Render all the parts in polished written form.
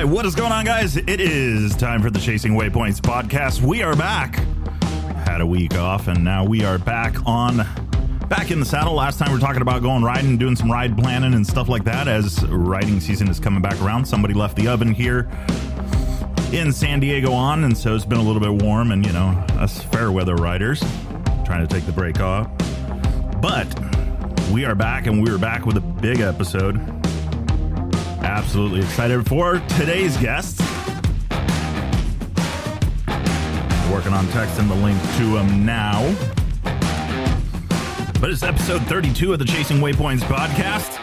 right, what is going on, guys? It is time for the Chasing Waypoints podcast. We are back. Had a week off, and now we are back in the saddle. Last time we were talking about going riding, doing some ride planning and stuff like that as riding season is coming back around. Somebody left the oven here in San Diego on, and so it's been a little bit warm, and, you know, us fair weather riders trying to take the break off. But we are back, and we are back with a big episode. Absolutely excited for today's guest. Working on texting the link to him now. But it's episode 32 of the Chasing Waypoints podcast.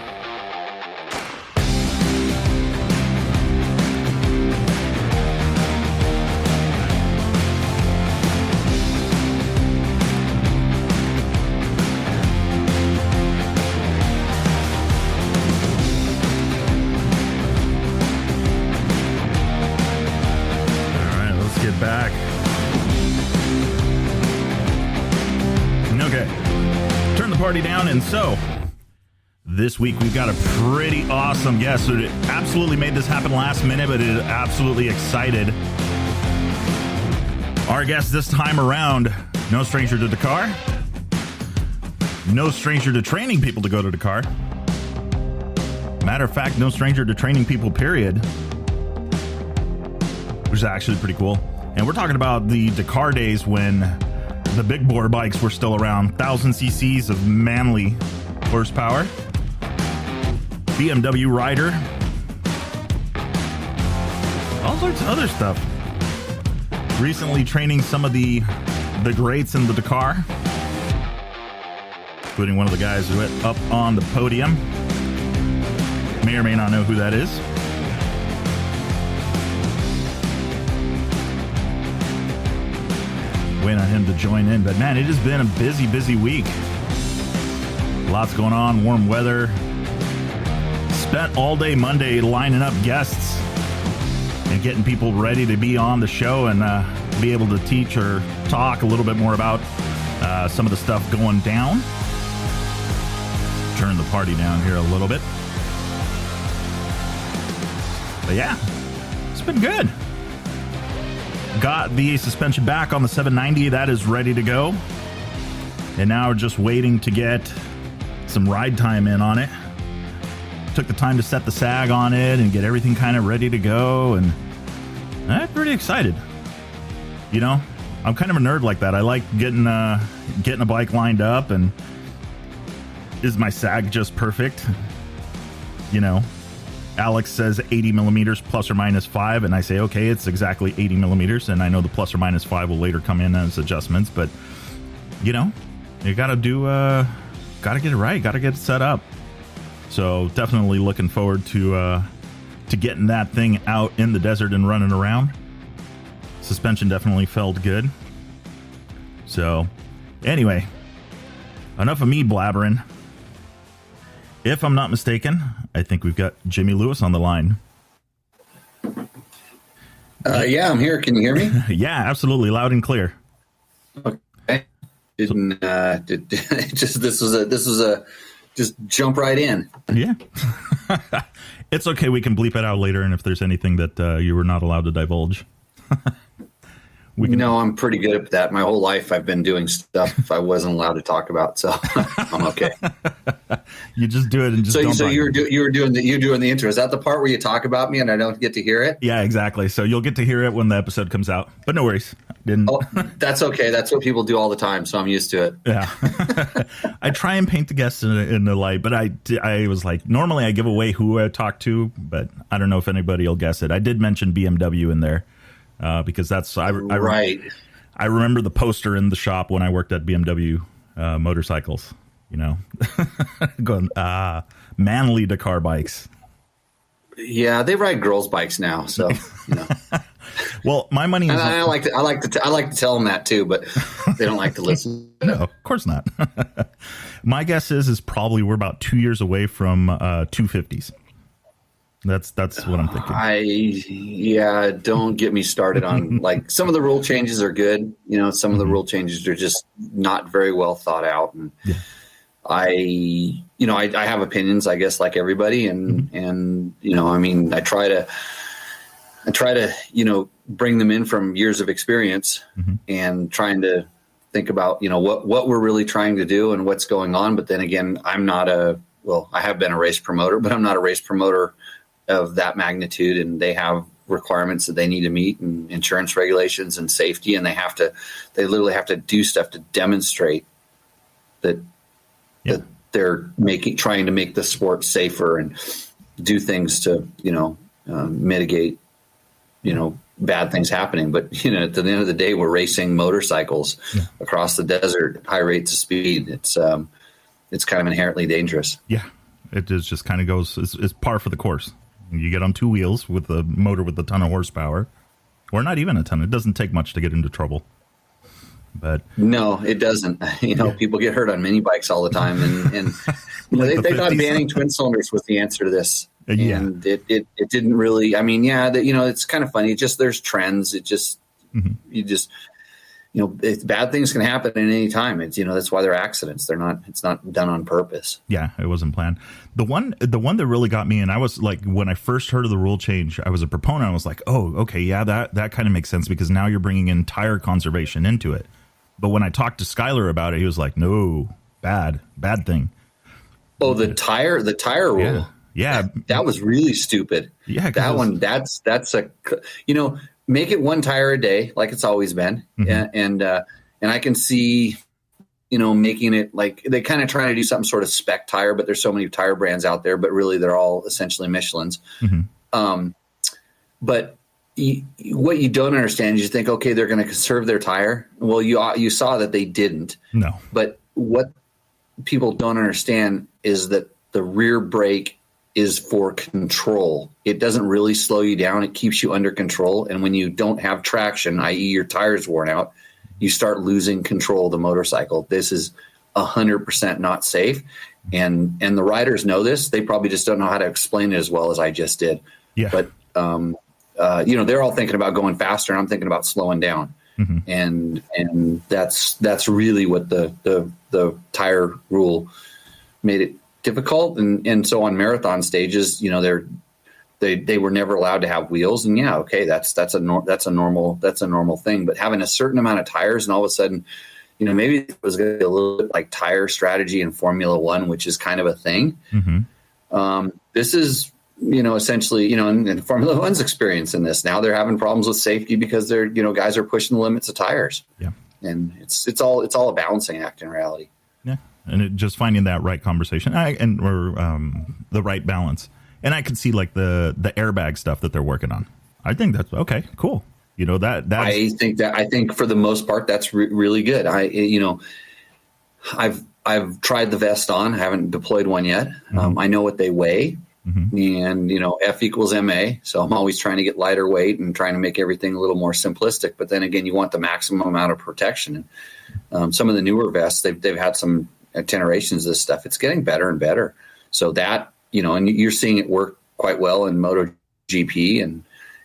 Back. Okay, turn the party down, and so this week we've got a pretty awesome guest. So it absolutely made this happen last minute, but it absolutely excited. Our guest this time around, no stranger to Dakar, no stranger to training people to go to Dakar. Matter of fact, no stranger to training people, period, which is actually pretty cool. And we're talking about the Dakar days when the big bore bikes were still around. 1,000 cc's of manly horsepower. BMW rider. All sorts of other stuff. Recently training some of the greats in the Dakar, including one of the guys who went up on the podium. May or may not know who that is. Waiting on him to join in, but man, it has been a busy week. Lots going on, warm weather. Spent all day Monday lining up guests and getting people ready to be on the show and be able to teach or talk a little bit more about some of the stuff going down. Turn the party down here a little bit. But yeah, it's been good. Got the suspension back on the 790. That is ready to go. And now we're just waiting to get some ride time in on it. Took the time to set the sag on it and get everything kind of ready to go. And I'm pretty excited. You know, I'm kind of a nerd like that. I like getting a bike lined up, and is my sag just perfect? You know, Alex says 80 millimeters plus or minus 5, and I say, okay, it's exactly 80 millimeters, and I know the plus or minus 5 will later come in as adjustments, but, you know, you gotta get it right, gotta get it set up. So definitely looking forward to getting that thing out in the desert and running around. Suspension definitely felt good. So, anyway, enough of me blabbering. If I'm not mistaken, I think we've got Jimmy Lewis on the line. Yeah, I'm here. Can you hear me? Yeah, absolutely. Loud and clear. Okay. Just jump right in. Yeah. It's okay. We can bleep it out later. And if there's anything that you were not allowed to divulge. No, I'm pretty good at that. My whole life I've been doing stuff I wasn't allowed to talk about, so I'm okay. You just do it and just don't. So you're doing the intro. Is that the part where you talk about me and I don't get to hear it? Yeah, exactly. So you'll get to hear it when the episode comes out. But no worries. Didn't. Oh, that's okay. That's what people do all the time, so I'm used to it. Yeah. I try and paint the guests in the light, but I was like, normally I give away who I talk to, but I don't know if anybody will guess it. I did mention BMW in there. Because that's right. I remember the poster in the shop when I worked at BMW motorcycles. You know, going manly Dakar bikes. Yeah, they ride girls' bikes now, so you know. Well, my money is. I like to tell them that too, but they don't like to listen. No, of course not. My guess is probably we're about 2 years away from 250s. That's what I'm thinking. Don't get me started on like some of the rule changes are good. You know, some of the rule changes are just not very well thought out. And I have opinions, I guess, like everybody. And you know, I mean, I try to try to, bring them in from years of experience and trying to think about, what we're really trying to do and what's going on. But then again, I have been a race promoter, but I'm not a race promoter of that magnitude. And they have requirements that they need to meet, and insurance regulations and safety. And they literally have to do stuff to demonstrate that they're trying to make the sport safer and do things to, mitigate, bad things happening. But, at the end of the day, we're racing motorcycles across the desert at high rates of speed. It's kind of inherently dangerous. Yeah. It is just kind of goes, it's par for the course. You get on two wheels with a motor with a ton of horsepower, or not even a ton. It doesn't take much to get into trouble. But no, it doesn't. People get hurt on mini bikes all the time, and they thought banning twin cylinders was the answer to this. And it didn't really. I mean, it's kind of funny. There's trends. It just bad things can happen at any time. It's that's why they're accidents. It's not done on purpose. Yeah, it wasn't planned. The one that really got me, and I was like, when I first heard of the rule change, I was a proponent. I was like, oh, okay, yeah, that kind of makes sense, because now you're bringing in tire conservation into it. But when I talked to Skyler about it, he was like, no, bad thing. Oh, the tire rule. Yeah. That was really stupid. Yeah. That one, that's make it one tire a day, like it's always been. And I can see, making it like they kind of trying to do something sort of spec tire, but there's so many tire brands out there, but really they're all essentially Michelin's. But what you don't understand is you think, okay, they're going to conserve their tire. Well, you saw that they didn't. No. But what people don't understand is that the rear brake is for control. It doesn't really slow you down. It keeps you under control. And when you don't have traction, i.e. your tire's worn out, you start losing control of the motorcycle. This is 100% not safe. And the riders know this. They probably just don't know how to explain it as well as I just did. Yeah. But, they're all thinking about going faster, and I'm thinking about slowing down. And that's really what the tire rule made it difficult. And so on marathon stages, they were never allowed to have wheels, and that's a normal thing. But having a certain amount of tires, and all of a sudden, maybe it was going to be a little bit like tire strategy in Formula One, which is kind of a thing. This is, essentially, and Formula One's experience in this. Now they're having problems with safety because they're, guys are pushing the limits of tires. Yeah. And it's all a balancing act in reality. Yeah. And just finding that right conversation the right balance. And I could see like the airbag stuff that they're working on. I think that's okay, cool. I think for the most part, that's really good. I've tried the vest on. I haven't deployed one yet. I know what they weigh. And, F equals MA. So I'm always trying to get lighter weight and trying to make everything a little more simplistic. But then again, you want the maximum amount of protection. And some of the newer vests, they've had some generations of this stuff. It's getting better and better. So that, and you're seeing it work quite well in MotoGP.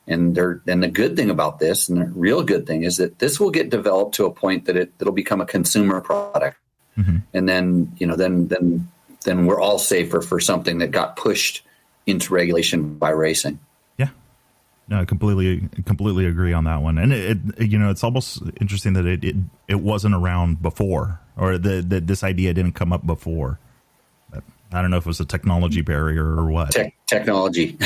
And the good thing about this, and the real good thing, is that this will get developed to a point that it'll become a consumer product. And then, then we're all safer for something that got pushed into regulation by racing. Yeah. No, I completely agree on that one. And it's almost interesting that it wasn't around before, or that this idea didn't come up before. But I don't know if it was a technology barrier or what. Technology.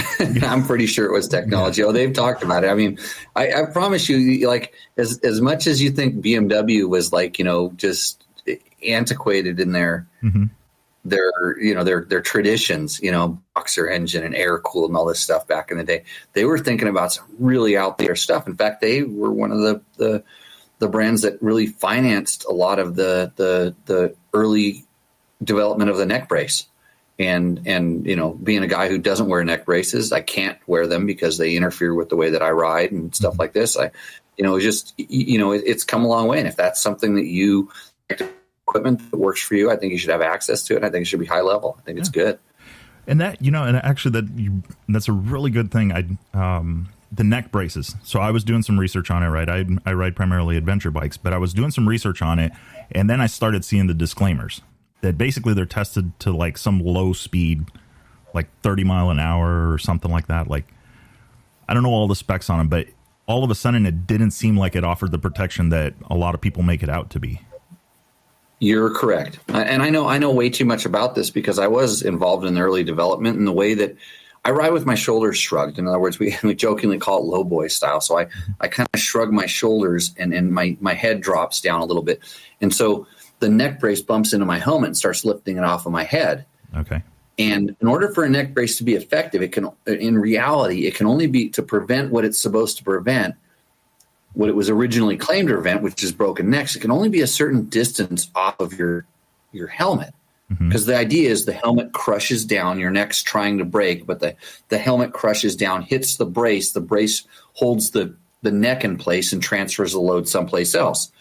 I'm pretty sure it was technology. Oh, they've talked about it. I mean, I promise you, like as much as you think BMW was like, just antiquated in their traditions, boxer engine and air cooled and all this stuff back in the day. They were thinking about some really out there stuff. In fact, they were one of the brands that really financed a lot of the early development of the neck brace. And being a guy who doesn't wear neck braces, I can't wear them because they interfere with the way that I ride and stuff like this. It's come a long way. And if that's something that you equipment that works for you, I think you should have access to it. I think it should be high level. I think it's good. And that, and actually that's a really good thing. The neck braces. So I was doing some research on it, right? I ride primarily adventure bikes, but I was doing some research on it. And then I started seeing the disclaimers that basically they're tested to like some low speed, like 30 mile an hour or something like that. Like, I don't know all the specs on them, but all of a sudden it didn't seem like it offered the protection that a lot of people make it out to be. You're correct. And I know way too much about this because I was involved in the early development in the way that I ride with my shoulders shrugged. In other words, we jokingly call it low boy style. So I kind of shrug my shoulders and my head drops down a little bit. And so the neck brace bumps into my helmet and starts lifting it off of my head. Okay. And in order for a neck brace to be effective, in reality, it can only be to prevent what it's supposed to prevent, what it was originally claimed to prevent, which is broken necks. It can only be a certain distance off of your helmet. Because the idea is the helmet crushes down, your neck's trying to break, but the helmet crushes down, hits the brace holds the neck in place and transfers the load someplace else.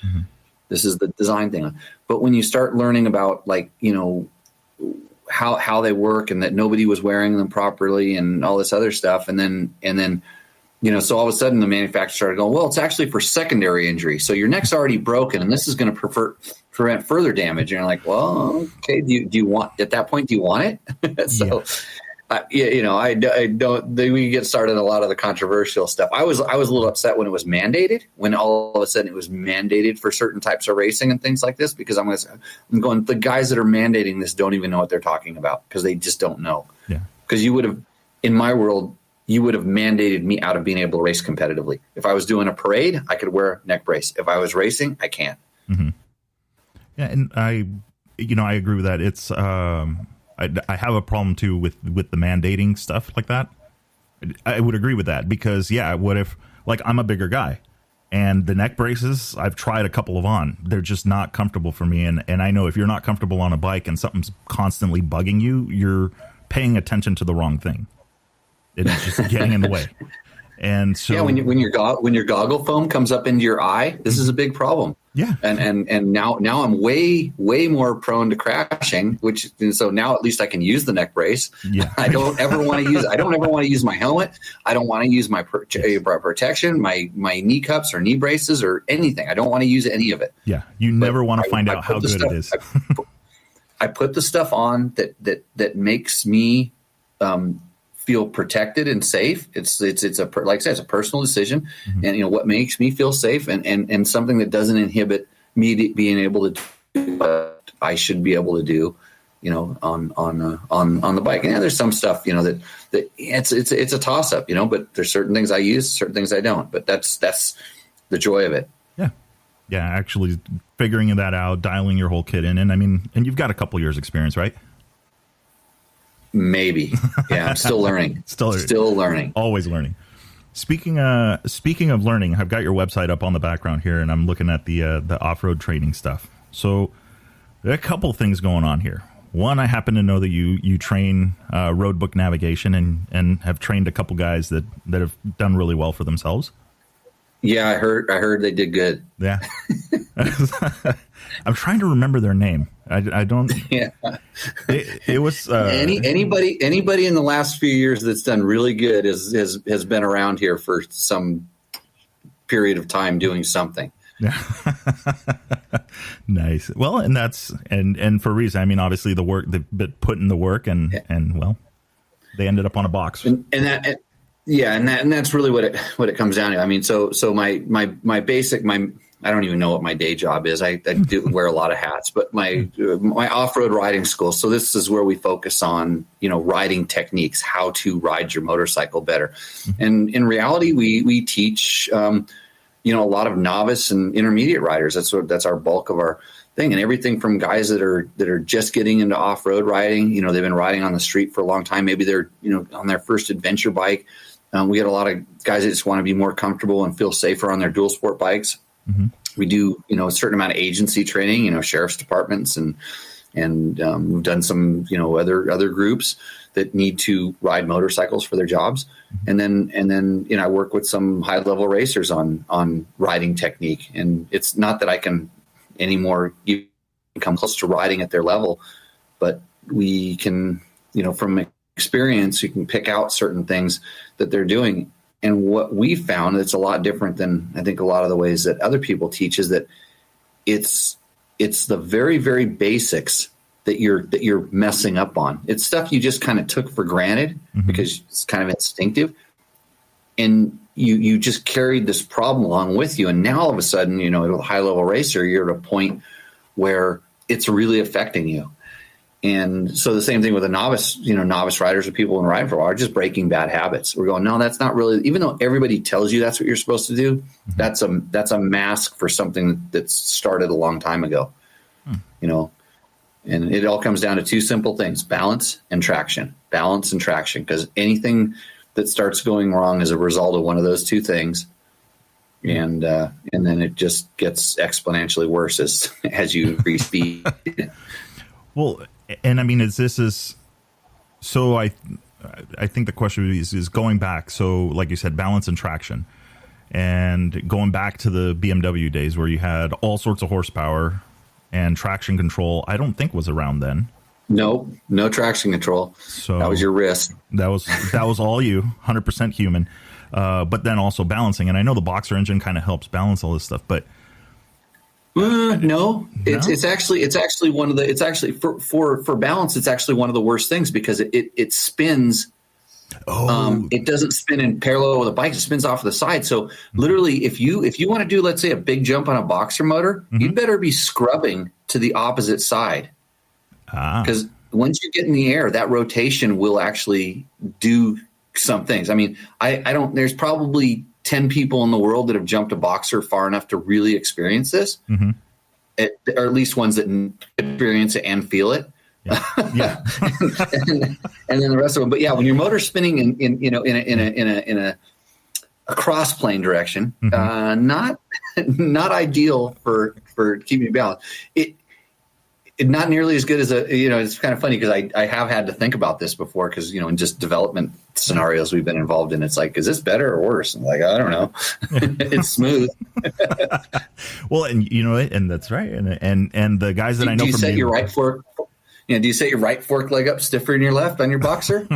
This is the design thing. But when you start learning about, like, you know, how they work and that nobody was wearing them properly and all this other stuff, and then you know, so all of a sudden the manufacturer started going, well, it's actually for secondary injury. So your neck's already broken and this is going to prevent further damage. And you're like, well, okay, do you want, at that point, do you want it? So, you know, I don't, we get started on a lot of the controversial stuff. I was a little upset when it was mandated, when all of a sudden it was mandated for certain types of racing and things like this, because I'm going, the guys that are mandating this don't even know what they're talking about because they just don't know. Yeah. Because you would have, in my world, you would have mandated me out of being able to race competitively. If I was doing a parade, I could wear a neck brace. If I was racing, I can't. Yeah, and I agree with that. It's I have a problem too with the mandating stuff like that. I would agree with that because what if, like, I'm a bigger guy and the neck braces, I've tried a couple of on. They're just not comfortable for me, and I know if you're not comfortable on a bike and something's constantly bugging you, you're paying attention to the wrong thing. It's just getting in the way. And so when your goggle foam comes up into your eye, this is a big problem. Yeah. And now I'm way more prone to crashing, so now at least I can use the neck brace. Yeah. I don't ever want to use my helmet. I don't want to use my protection, my knee cups or knee braces or anything. I don't want to use any of it. Yeah. You never want to find out how good it is. I put the stuff on that makes me feel protected and safe. It's like I said, it's a personal decision, and you know what makes me feel safe, and something that doesn't inhibit me being able to do what I should be able to do, you know, on the bike. And there's some stuff, you know, that it's a toss up, you know, but there's certain things I use, certain things I don't. But that's the joy of it. Yeah, actually figuring that out, dialing your whole kit in, and I mean, and you've got a couple years experience, right? Maybe. Yeah, I'm still learning. Still learning. Always learning. Speaking of learning, I've got your website up on the background here, and I'm looking at the off-road training stuff. So there are a couple things going on here. One, I happen to know that you train road book navigation and have trained a couple guys that have done really well for themselves. Yeah, I heard they did good. Yeah. I'm trying to remember their name. I don't. Yeah. It was anybody in the last few years that's done really good has been around here for some period of time doing something. Yeah. Nice. Well, and that's and for a reason. I mean, obviously the work they've put in the work, and well, they ended up on a box. And that's really what it comes down to. I mean, so my basic, I don't even know what my day job is. I do wear a lot of hats, but my off-road riding school. So this is where we focus on, you know, riding techniques, how to ride your motorcycle better. And in reality, we teach, you know, a lot of novice and intermediate riders. That's our bulk of our thing. And everything from guys that are just getting into off-road riding, you know, they've been riding on the street for a long time. Maybe they're, you know, on their first adventure bike. We get a lot of guys that just want to be more comfortable and feel safer on their dual sport bikes. We do, you know, a certain amount of agency training, you know, sheriff's departments and we've done some, you know, other groups that need to ride motorcycles for their jobs. And then, you know, I work with some high level racers on riding technique. And it's not that I can anymore come close to riding at their level, but we can, you know, from experience, you can pick out certain things that they're doing. And what we found that's a lot different than I think a lot of the ways that other people teach is that it's the very, very basics that you're messing up on. It's stuff you just kind of took for granted because it's kind of instinctive. and you just carried this problem along with you. And now all of a sudden, you know, at a high level racer, you're at a point where it's really affecting you. And so the same thing with a novice, you know, novice riders or people in riding for a while are just breaking bad habits. We're going, no, that's not really, even though everybody tells you that's what you're supposed to do, that's a mask for something that's started a long time ago, you know, and it all comes down to two simple things: balance and traction, because anything that starts going wrong as a result of one of those two things. And then it just gets exponentially worse as you increase speed. Well, and I mean, so I think the question is going back. So like you said, balance and traction, and going back to the BMW days where you had all sorts of horsepower and traction control, I don't think was around then. No traction control. So that was your wrist. That was all you, 100% human. But then also balancing. And I know the Boxer engine kind of helps balance all this stuff, but no, it's actually one of the, it's actually for balance, it's actually one of the worst things, because it spins. It doesn't spin in parallel with a bike. It spins off to the side. So literally, if you want to do, let's say, a big jump on a Boxer motor, you'd better be scrubbing to the opposite side. Because once you get in the air, that rotation will actually do some things. I mean, I don't, there's probably 10 people in the world that have jumped a Boxer far enough to really experience this, or at least ones that experience it and feel it. Yeah. and then the rest of them. But yeah, when your motor's spinning in a cross plane direction, not ideal for keeping it balanced. It not nearly as good as it's kind of funny because I have had to think about this before, because, you know, in just development scenarios we've been involved in, it's like, is this better or worse? And like, I don't know. It's smooth. Well, and you know, and that's right. And the guys that I know do you from set your right fork, do you set your right fork leg up stiffer than your left on your Boxer?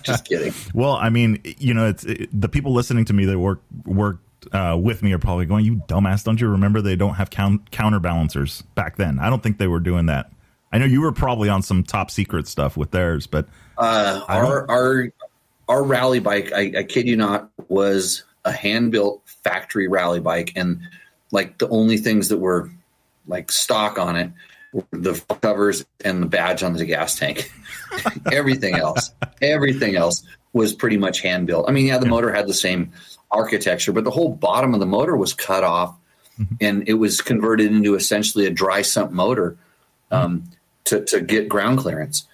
Just kidding. Well, I mean, you know, the people listening to me that work with me are probably going, you dumbass, don't you remember they don't have counterbalancers back then? I don't think they were doing that. I know you were probably on some top secret stuff with theirs, but our rally bike, I kid you not, was a hand-built factory rally bike, and like the only things that were like stock on it were the covers and the badge on the gas tank. everything else was pretty much hand-built. I mean, yeah, the motor had the same architecture, but the whole bottom of the motor was cut off, and it was converted into essentially a dry sump motor to get ground clearance.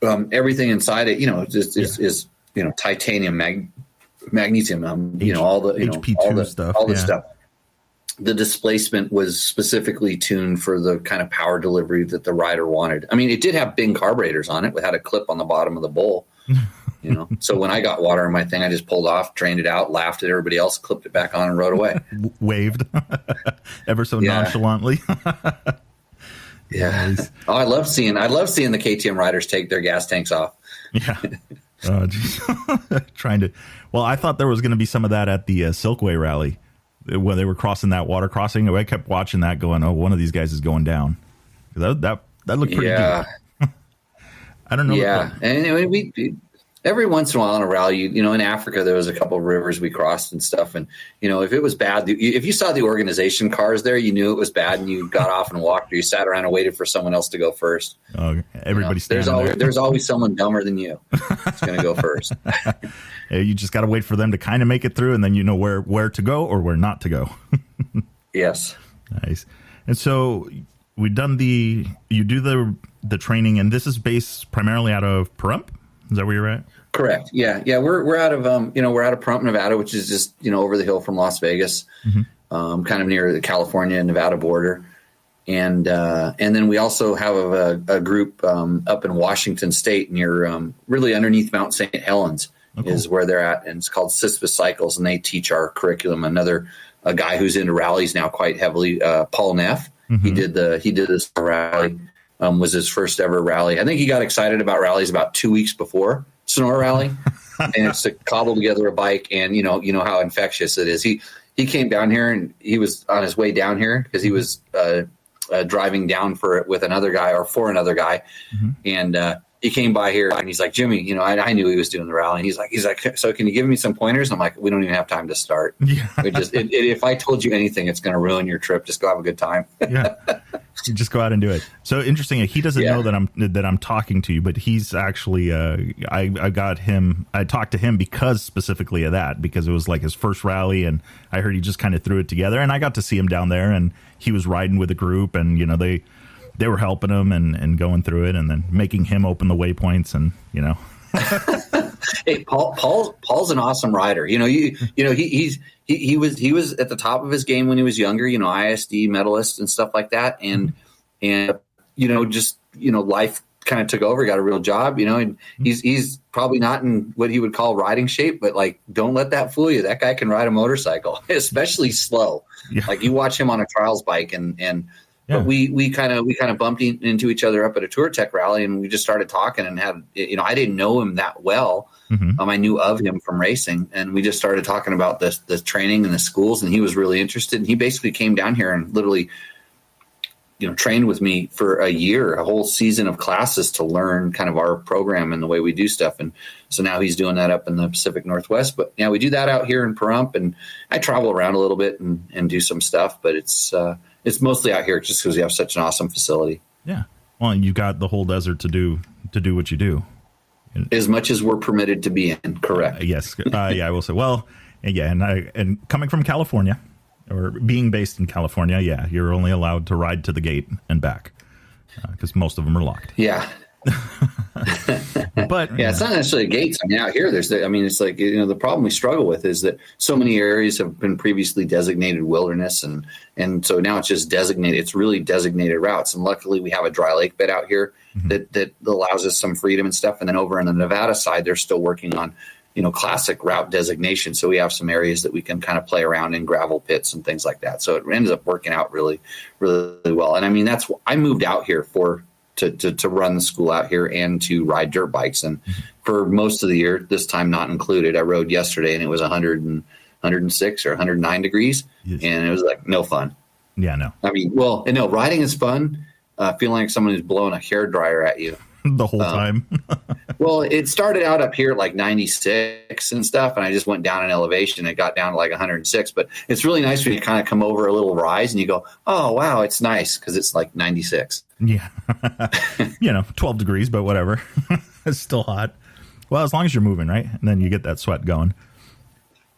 Everything inside it, you know, is you know, titanium, magnesium, you know, all the HP2 stuff, all this stuff. The displacement was specifically tuned for the kind of power delivery that the rider wanted. I mean, it did have Bing carburetors on it. It had a clip on the bottom of the bowl. You know, so when I got water in my thing, I just pulled off, drained it out, laughed at everybody else, clipped it back on, and rode away. Waved ever so nonchalantly. Yeah. Nice. Oh, I love seeing the KTM riders take their gas tanks off. Yeah. Oh, geez. Well, I thought there was going to be some of that at the Silkway rally when they were crossing that water crossing. I kept watching that, going, "Oh, one of these guys is going down." That looked pretty deep. I don't know. Yeah, and anyway, every once in a while in a rally, you know, in Africa, there was a couple of rivers we crossed and stuff. And, you know, if it was bad, if you saw the organization cars there, you knew it was bad, and you got off and walked, or you sat around and waited for someone else to go first. Oh, everybody's standing there. There's always someone dumber than you that's going to go first. You just got to wait for them to kind of make it through, and then you know where to go or where not to go. Yes. Nice. And so you do the training, and this is based primarily out of Pahrump. Is that where you're at? Correct. Yeah. We're out of we're out of Pahrump, Nevada, which is just, you know, over the hill from Las Vegas, kind of near the California and Nevada border. And then we also have a group up in Washington State, near really underneath Mount St. Helens is where they're at, and it's called Sisyphus Cycles, and they teach our curriculum. A guy who's into rallies now quite heavily, Paul Neff. He did this rally. Was his first ever rally. I think he got excited about rallies about 2 weeks before Sonora Rally, and it's to cobble together a bike. And you know how infectious it is. He came down here, and he was on his way down here because he was driving down for it with another guy or for another guy. And he came by here and he's like, Jimmy, you know, I knew he was doing the rally. And he's like, so can you give me some pointers? I'm like, we don't even have time to start. Yeah. If I told you anything, it's going to ruin your trip. Just go have a good time. Yeah. You just go out and do it. So interesting. He doesn't know that I'm talking to you, but he's actually, I talked to him because specifically of that, because it was like his first rally and I heard he just kind of threw it together, and I got to see him down there and he was riding with a group, and, you know, they were helping him and going through it and then making him open the waypoints, and, you know. Hey, Paul's an awesome rider. You know, he was at the top of his game when he was younger, you know, ISDE medalist and stuff like that. And you know, just, you know, life kind of took over, got a real job, you know, and he's probably not in what he would call riding shape, but like, don't let that fool you. That guy can ride a motorcycle, especially slow. Yeah. Like you watch him on a trials bike but we kind of bumped into each other up at a Tour Tech rally, and we just started talking and had, you know, I didn't know him that well. I knew of him from racing, and we just started talking about the training and the schools, and he was really interested. And he basically came down here and literally, you know, trained with me for a year, a whole season of classes to learn kind of our program and the way we do stuff. And so now he's doing that up in the Pacific Northwest. But yeah, we do that out here in Pahrump, and I travel around a little bit and do some stuff, but it's mostly out here just because we have such an awesome facility. Yeah. Well, you got the whole desert to do what you do. As much as we're permitted to be in, correct? Yes. Yeah, I will say. Well, yeah, and coming from California, or being based in California, yeah, you're only allowed to ride to the gate and back because most of them are locked. Yeah. But yeah, it's not necessarily gates. I mean, out here, it's like, you know, the problem we struggle with is that so many areas have been previously designated wilderness, and so now it's just designated. It's really designated routes, and luckily we have a dry lake bed out here that allows us some freedom and stuff. And then over on the Nevada side, they're still working on, you know, classic route designation. So we have some areas that we can kind of play around in, gravel pits and things like that. So it ends up working out really, really well. And I mean, I moved out here to run the school out here and to ride dirt bikes. And for most of the year, this time not included, I rode yesterday and it was 106 or 109 degrees. Yes. And it was like no fun. Yeah, no. I mean, well, and no, riding is fun. Feeling like someone who's blowing a hairdryer at you the whole time. Well, it started out up here at like 96 and stuff, and I just went down in elevation. It got down to like 106, but it's really nice when you kind of come over a little rise and you go, oh, wow, it's nice because it's like 96. Yeah. You know, 12 degrees, but whatever. It's still hot. Well, as long as you're moving, right? And then you get that sweat going.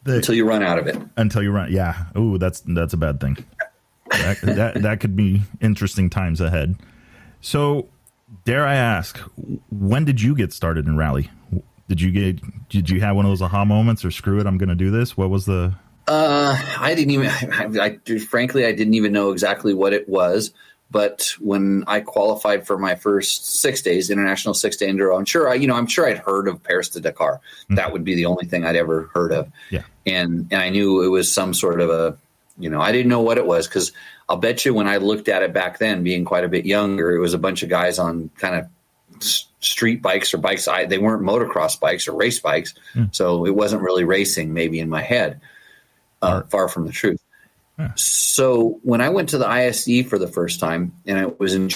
Until you run out of it. Until you run. Yeah. Ooh, that's a bad thing. That could be interesting times ahead. So, dare I ask, when did you get started in rally? Did you have one of those aha moments, or screw it, I'm going to do this? What was the? I didn't even know exactly what it was. But when I qualified for my first 6 days, International 6-day Enduro, I'm sure I'd heard of Paris to Dakar. Mm-hmm. That would be the only thing I'd ever heard of. Yeah. And I knew it was some sort of a, you know, I didn't know what it was, because I'll bet you when I looked at it back then, being quite a bit younger, it was a bunch of guys on kind of street bikes or bikes. They weren't motocross bikes or race bikes. Mm. So it wasn't really racing maybe in my head, far from the truth. Yeah. So when I went to the ISDE for the first time, and it was in,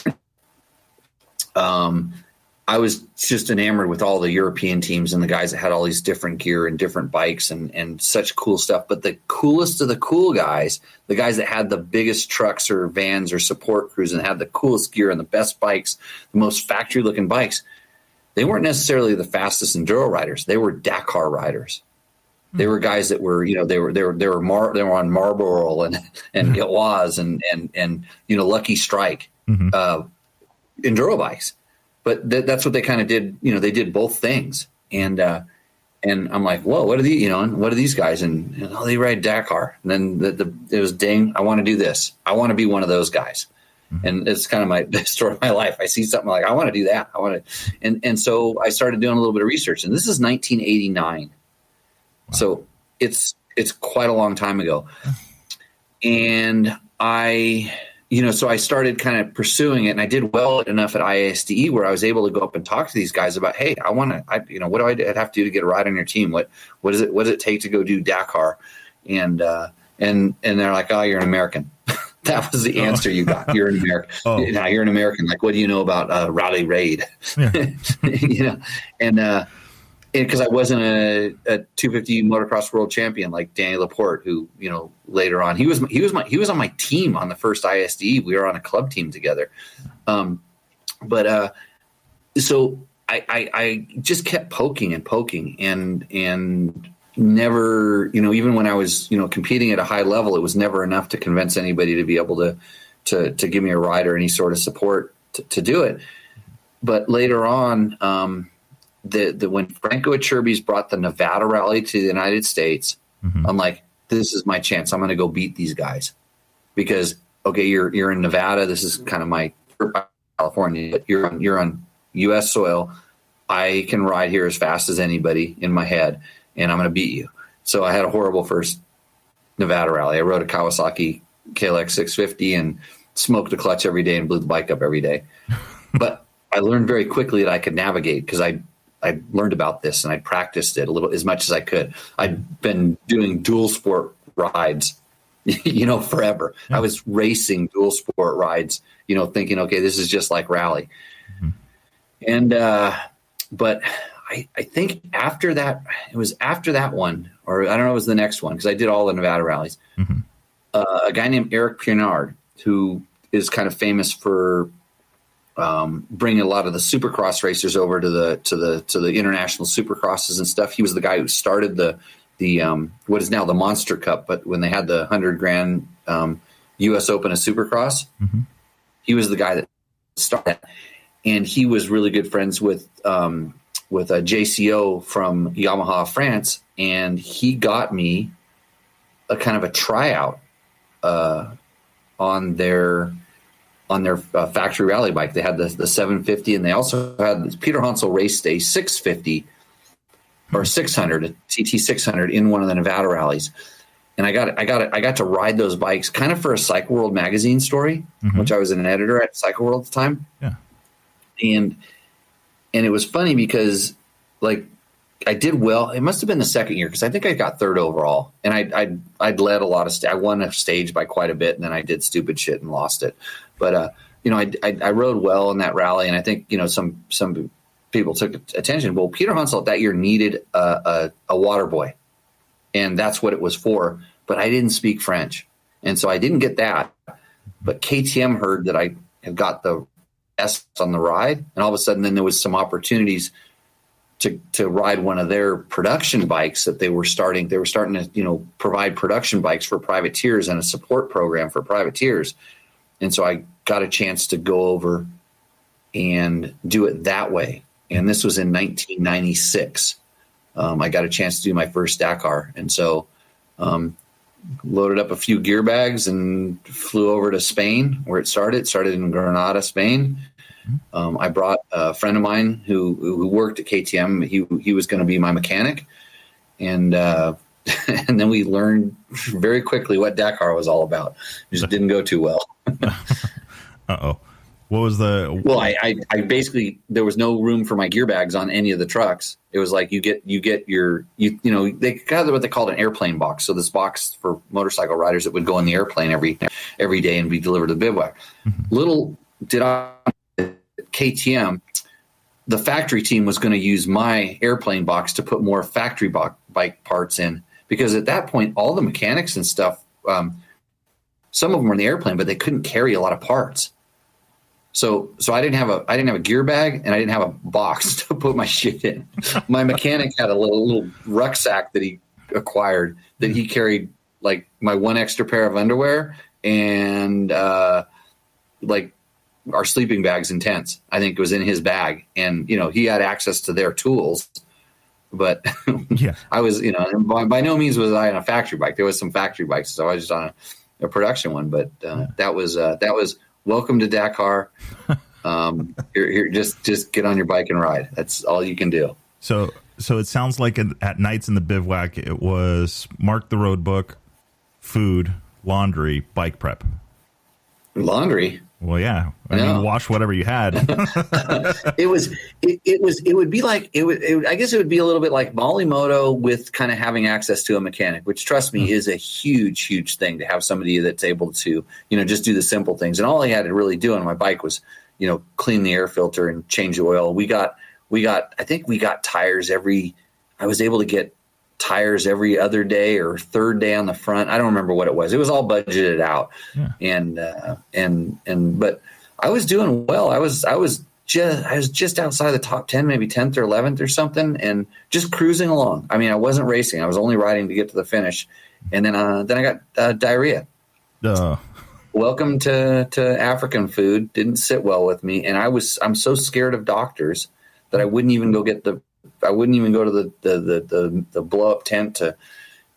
I was just enamored with all the European teams and the guys that had all these different gear and different bikes and such cool stuff. But the coolest of the cool guys, the guys that had the biggest trucks or vans or support crews and had the coolest gear and the best bikes, the most factory looking bikes, they weren't necessarily the fastest enduro riders. They were Dakar riders. They were guys that were, you know, they were on Marlboro and Gilwaz and you know, Lucky Strike, enduro bikes. But that's what they kind of did. You know, they did both things. And I'm like, whoa, what are these guys? And they ride Dakar. And then it was, dang, I want to do this. I want to be one of those guys. Mm-hmm. And it's kind of the story of my life. I see something like, I want to do that. And so I started doing a little bit of research, and this is 1989. Wow. So it's quite a long time ago. And so I started kind of pursuing it, and I did well enough at ISDE where I was able to go up and talk to these guys about, hey, what do I have to do to get a ride on your team? What does it take to go do Dakar? And they're like, oh, you're an American. That was the answer you got. You're an American. Now you're an American. Like, what do you know about Rally Raid? Yeah. And because I wasn't a 250 motocross world champion like Danny Laporte, who later on he was on my team on the first ISDE. We were on a club team together. So I just kept poking and never, even when I was, competing at a high level, it was never enough to convince anybody to be able to give me a ride or any sort of support to do it. But later on, when Franco Achirbi's brought the Nevada Rally to the United States, I'm like, this is my chance. I'm going to go beat these guys because, okay, you're in Nevada. This is kind of my California, but you're on U.S. soil. I can ride here as fast as anybody in my head, and I'm going to beat you. So I had a horrible first Nevada rally. I rode a Kawasaki KLX 650 and smoked a clutch every day and blew the bike up every day. But I learned very quickly that I could navigate because I learned about this and I practiced it as much as I could. I'd been doing dual sport rides, forever. I was racing dual sport rides, thinking, okay, this is just like rally. And, but I think after that, it was after that one, or I don't know, it was the next one, because I did all the Nevada rallies. A guy named Eric Pienaar, who is kind of famous for bringing a lot of the supercross racers over to the international supercrosses and stuff. He was the guy who started the what is now the Monster Cup, but when they had the $100,000 U.S. Open of Supercross, he was the guy that started that. And he was really good friends with a JCO from Yamaha France, and he got me a kind of a tryout on their factory rally bike. They had the 750, and they also had Peter Hansel raced a 650 or 600, a TT 600 in one of the Nevada rallies. And I got to ride those bikes kind of for a Cycle World magazine story, which I was an editor at Cycle World at the time. Yeah. And it was funny because like I did well. It must've been the second year, cause I think I got third overall, and I'd led a lot of, I won a stage by quite a bit, and then I did stupid shit and lost it. But, I rode well in that rally, and I think, some people took attention. Well, Peter Hansel that year needed a water boy, and that's what it was for. But I didn't speak French, and so I didn't get that. But KTM heard that I had got the S on the ride, and all of a sudden, then there was some opportunities to ride one of their production bikes that they were starting. They were starting to provide production bikes for privateers and a support program for privateers, and so I got a chance to go over and do it that way. And this was in 1996. I got a chance to do my first Dakar. And so loaded up a few gear bags and flew over to Spain, where it started in Granada, Spain. I brought a friend of mine who worked at KTM. He was going to be my mechanic. And and then we learned very quickly what Dakar was all about. It just didn't go too well. Uh-oh. What was the... Well, I basically, there was no room for my gear bags on any of the trucks. It was like you get your, they got what they called an airplane box. So this box for motorcycle riders that would go in the airplane every day and be delivered to the bivouac. Little did I, KTM, the factory team was going to use my airplane box to put more factory bike parts in, because at that point, all the mechanics and stuff, some of them were in the airplane, but they couldn't carry a lot of parts. So I didn't have a gear bag, and I didn't have a box to put my shit in. My mechanic had a little rucksack that he acquired that he carried, like my one extra pair of underwear and like our sleeping bags and tents. I think it was in his bag, and he had access to their tools. But yeah, I was by no means was I on a factory bike. There was some factory bikes, so I was just on a production one. But that was welcome to Dakar. Here, just get on your bike and ride. That's all you can do. So it sounds like at nights in the bivouac, it was mark the road book, food, laundry, bike prep. Laundry. Well, yeah. I mean, wash whatever you had. It would be like, I guess it would be a little bit like Molimoto with kind of having access to a mechanic, which, trust me, is a huge, huge thing to have somebody that's able to, just do the simple things. And all I had to really do on my bike was, clean the air filter and change the oil. I think we got tires I was able to get tires every other day or third day on the front. I don't remember what it was. It was all budgeted out. Yeah. But I was doing well. I was just outside the top 10, maybe 10th or 11th or something, and just cruising along. I mean, I wasn't racing. I was only riding to get to the finish. And then I got diarrhea. Welcome to African food. Didn't sit well with me. And I'm so scared of doctors that I wouldn't even go to the blow up tent to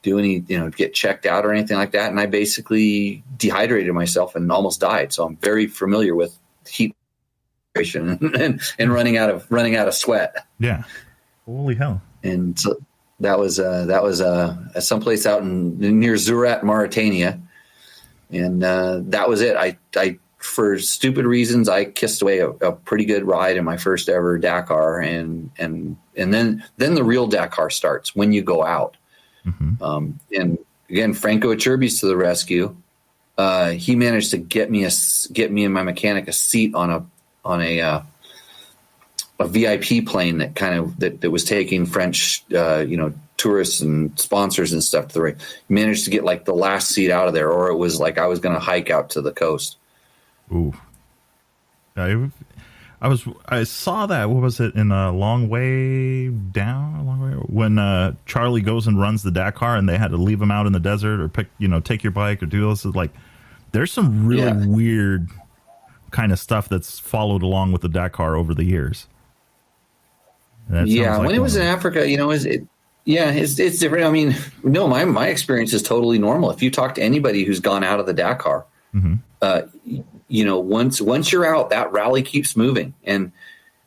do any, get checked out or anything like that. And I basically dehydrated myself and almost died. So I'm very familiar with heat and running out of sweat. Yeah. Holy hell. And so that was someplace out near Zourat, Mauritania. And that was it. I for stupid reasons, I kissed away a pretty good ride in my first ever Dakar, and then the real Dakar starts when you go out. Mm-hmm. And again, Franco Iturbi's to the rescue. He managed to get me and my mechanic a seat on a VIP plane that was taking French tourists and sponsors and stuff to the race. Managed to get like the last seat out of there, or it was like I was going to hike out to the coast. Ooh. I saw that. What was it in a Long Way Down? When Charlie goes and runs the Dakar, and they had to leave him out in the desert, or take your bike or do this. Like, there's some really weird kind of stuff that's followed along with the Dakar over the years. When it was in Africa, it's different. I mean, no, my experience is totally normal. If you talk to anybody who's gone out of the Dakar, once you're out, that rally keeps moving, and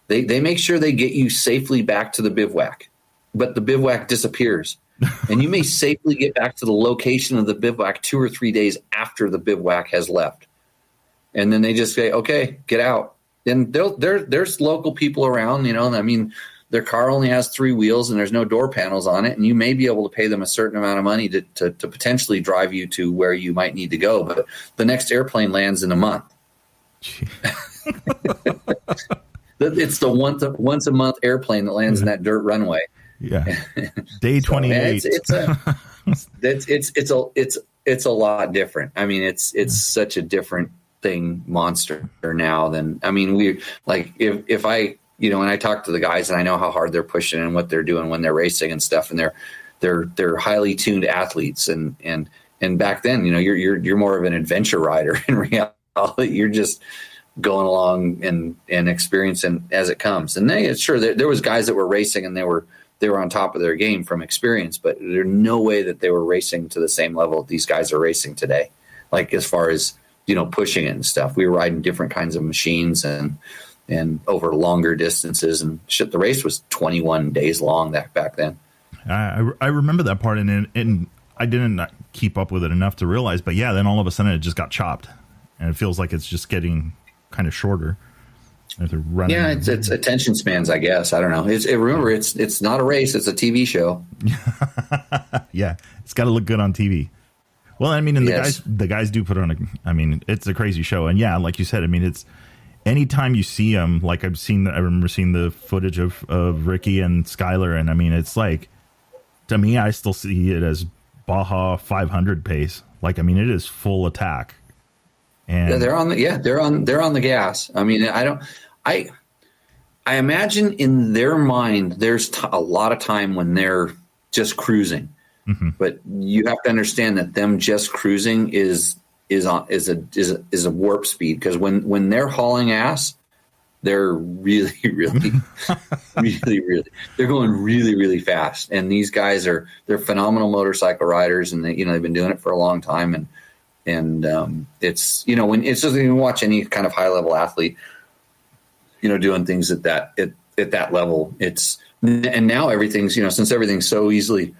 they make sure they get you safely back to the bivouac, but the bivouac disappears, and you may safely get back to the location of the bivouac 2 or 3 days after the bivouac has left. And then they just say, okay, get out. And there's local people around, I mean, their car only has 3 wheels and there's no door panels on it. And you may be able to pay them a certain amount of money to potentially drive you to where you might need to go. But the next airplane lands in a month. It's the once a month airplane that lands in that dirt runway. Yeah. Day 28. It's a lot different. I mean, it's such a different monster now than, I mean, we like, if I, when I talk to the guys and I know how hard they're pushing and what they're doing when they're racing and stuff, and they're highly tuned athletes, and back then, you're more of an adventure rider in reality. You're just going along and experiencing as it comes. And there was guys that were racing and they were on top of their game from experience, but there's no way that they were racing to the same level that these guys are racing today. Like, as far as, pushing it and stuff, we were riding different kinds of machines and over longer distances and shit. The race was 21 days long back then. I remember that part, and I didn't keep up with it enough to realize, but yeah, then all of a sudden it just got chopped, and it feels like it's just getting kind of shorter. Yeah, it's attention spans, I guess. I don't know. Remember, it's not a race; it's a TV show. Yeah, it's got to look good on TV. Well, I mean, and the guys do put on it's a crazy show, and yeah, like you said, I mean, it's anytime you see them, like I remember seeing the footage of Ricky and Skylar, and I mean, it's like, to me, I still see it as Baja 500 pace. Like, I mean, it is full attack. And they're on the gas. I mean, I imagine in their mind, there's a lot of time when they're just cruising. Mm-hmm. But you have to understand that them just cruising is a warp speed, because when they're hauling ass, they're really, really, really, really, they're going really, really fast. And these guys they're phenomenal motorcycle riders, and they've been doing it for a long time. And it's, when it's just, you watch any kind of high level athlete, doing things at that level, and now everything's, since everything's so easily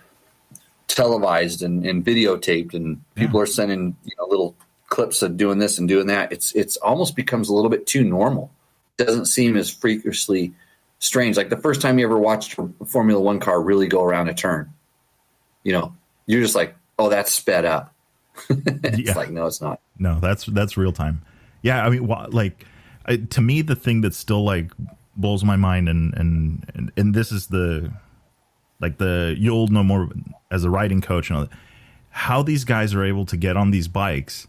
televised and videotaped, and people are sending little clips of doing this and doing that, it's almost becomes a little bit too normal. It doesn't seem as freakishly strange. Like the first time you ever watched a Formula One car really go around a turn, you're just like, oh, that's sped up. It's like, no, it's not. No, that's real time. Yeah. I mean, to me, the thing that still like blows my mind and this is you'll know more as a riding coach and all that, how these guys are able to get on these bikes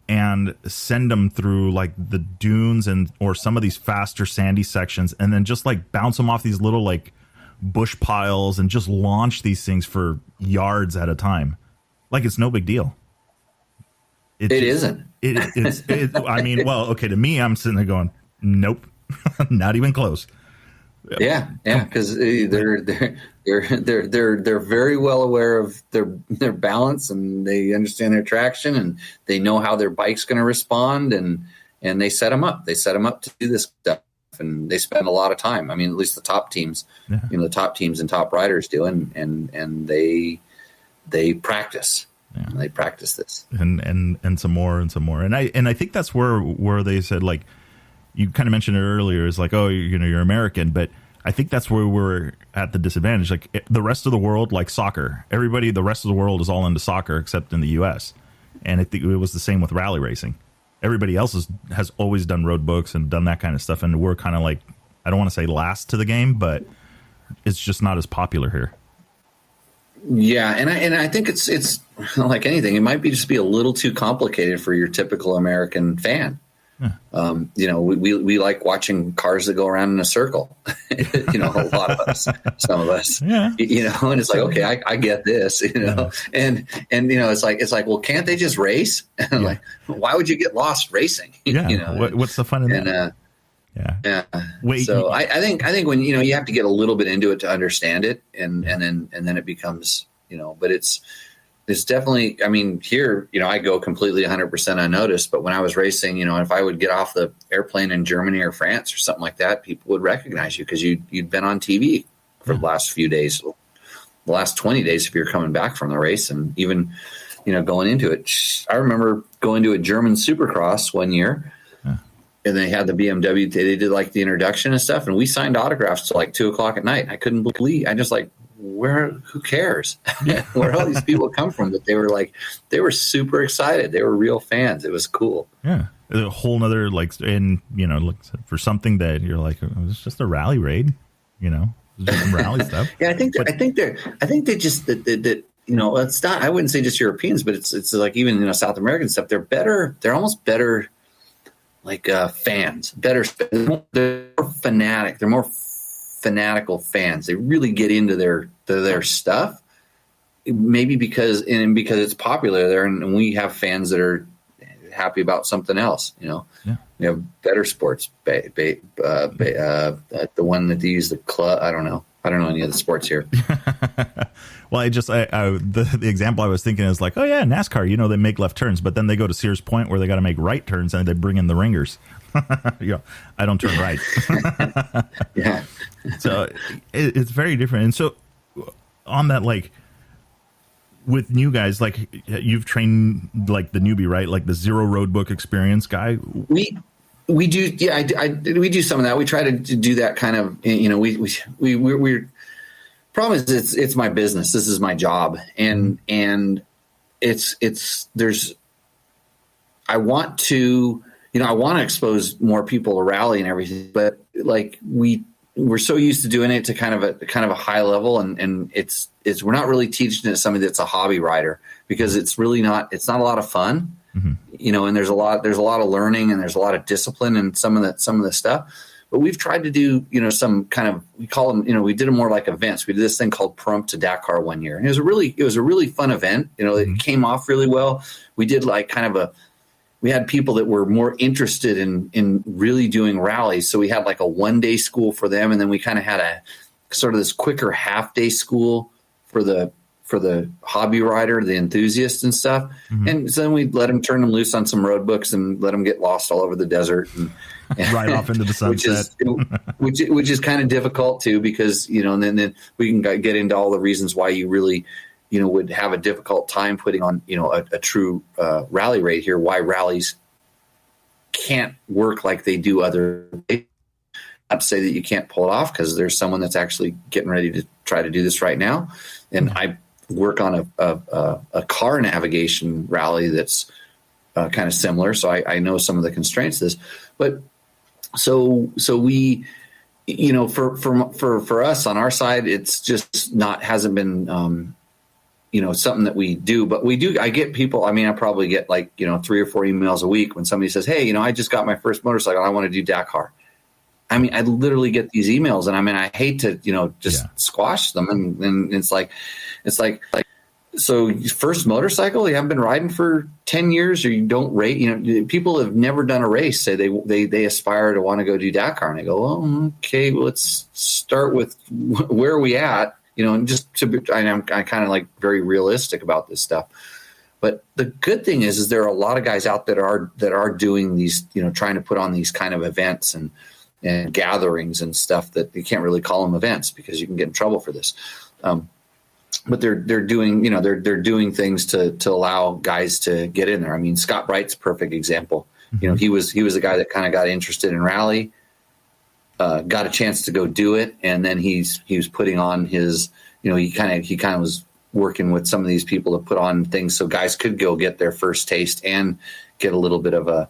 and send them through like the dunes or some of these faster sandy sections, and then just like bounce them off these little like bush piles and just launch these things for yards at a time. Like it's no big deal. Isn't. I mean, well, okay, to me, I'm sitting there going, nope, not even close. Yeah, because they're very well aware of their balance, and they understand their traction, and they know how their bike's going to respond, and they set them up. They set them up to do this stuff, and they spend a lot of time. I mean, at least the top teams, the top teams and top riders do, and they practice. Yeah. And they practice this, and some more, and I think that's where they said, like, you kind of mentioned it earlier, is like, oh, you're American, but I think that's where we're at the disadvantage. Like the rest of the world, like soccer, the rest of the world is all into soccer except in the U.S. And I think it was the same with rally racing. Everybody else has always done road books and done that kind of stuff, and we're kind of like, I don't want to say last to the game, but it's just not as popular here. Yeah, and I think it's like anything. It might just be a little too complicated for your typical American fan. Yeah. We like watching cars that go around in a circle. A lot of us, some of us. Yeah. And it's like, okay, I get this. And it's like, well, can't they just race? And like, why would you get lost racing? Yeah. What's the fun in that? Yeah. Wait, so I think when you have to get a little bit into it to understand it, and then it becomes but it's definitely, I mean, here I go completely 100% unnoticed, but when I was racing, if I would get off the airplane in Germany or France or something like that, people would recognize you because you'd been on TV for the last few days, the last 20 days if you're coming back from the race, and even going into it. I remember going to a German Supercross one year. And they had the BMW. They did like the introduction and stuff, and we signed autographs till like 2:00 at night. I couldn't believe. I just like, who cares? Where all these people come from? But they were super excited. They were real fans. It was cool. Yeah, a whole nother for something that you're like, it's just a rally raid, just some rally stuff. Yeah, I think they just that it's not. I wouldn't say just Europeans, but it's like even South American stuff. They're better. They're almost better. Like fans, they're more fanatic. They're more fanatical fans. They really get into their stuff. Maybe because it's popular there, and we have fans that are happy about something else. Yeah. We have better sports. The one that they use, the club. I don't know any of the sports here. Well, the example I was thinking is like, oh yeah, NASCAR, they make left turns, but then they go to Sears Point where they got to make right turns, and they bring in the ringers. I don't turn right. Yeah. So it's very different. And so on that, like with new guys, like you've trained like the newbie, right? Like the zero road book experience guy. We do. Yeah. We do some of that. We try to do that kind of, we're problem is it's my business. This is my job. And I want to expose more people to rally and everything, but like we're so used to doing it to kind of a high level. And we're not really teaching it to somebody that's a hobby rider, because it's not a lot of fun, and there's a lot of learning, and there's a lot of discipline in some of the stuff. But we've tried to do, some kind of, we call them, we did them more like events. We did this thing called Prump to Dakar one year. And it was a really fun event. It came off really well. We did like we had people that were more interested in really doing rallies. So we had like a 1-day school for them. And then we kind of had a sort of this quicker half-day school for the hobby rider, the enthusiast and stuff. And so then we let them turn them loose on some road books and let them get lost all over the desert and right off into the sunset, which is kind of difficult too, because and then we can get into all the reasons why you really would have a difficult time putting on, a true rally rate here, why rallies can't work like they do other. Not to say that you can't pull it off, because there's someone that's actually getting ready to try to do this right now. And I work on a car navigation rally that's kind of similar. So I know some of the constraints of this, but so we, for us on our side, it's just hasn't been, something that we do, but I get people, I probably get 3 or 4 emails a week when somebody says, hey, I just got my first motorcycle. I want to do Dakar. I literally get these emails, and I hate to, squash them. And it's like, so first motorcycle, you haven't been riding for 10 years, or you don't rate, people have never done a race, say they aspire to want to go do Dakar. And I go, well, okay, well, let's start with where are we at, and just I'm kind of very realistic about this stuff. But the good thing is there are a lot of guys out that are doing these, trying to put on these kind of events and gatherings and stuff that you can't really call them events, because you can get in trouble for this. But they're doing, they're doing things to allow guys to get in there. Scott Bright's a perfect example. Mm-hmm. He was a guy that kind of got interested in rally, got a chance to go do it. And then he was putting on his, he kind of was working with some of these people to put on things so guys could go get their first taste and get a little bit of a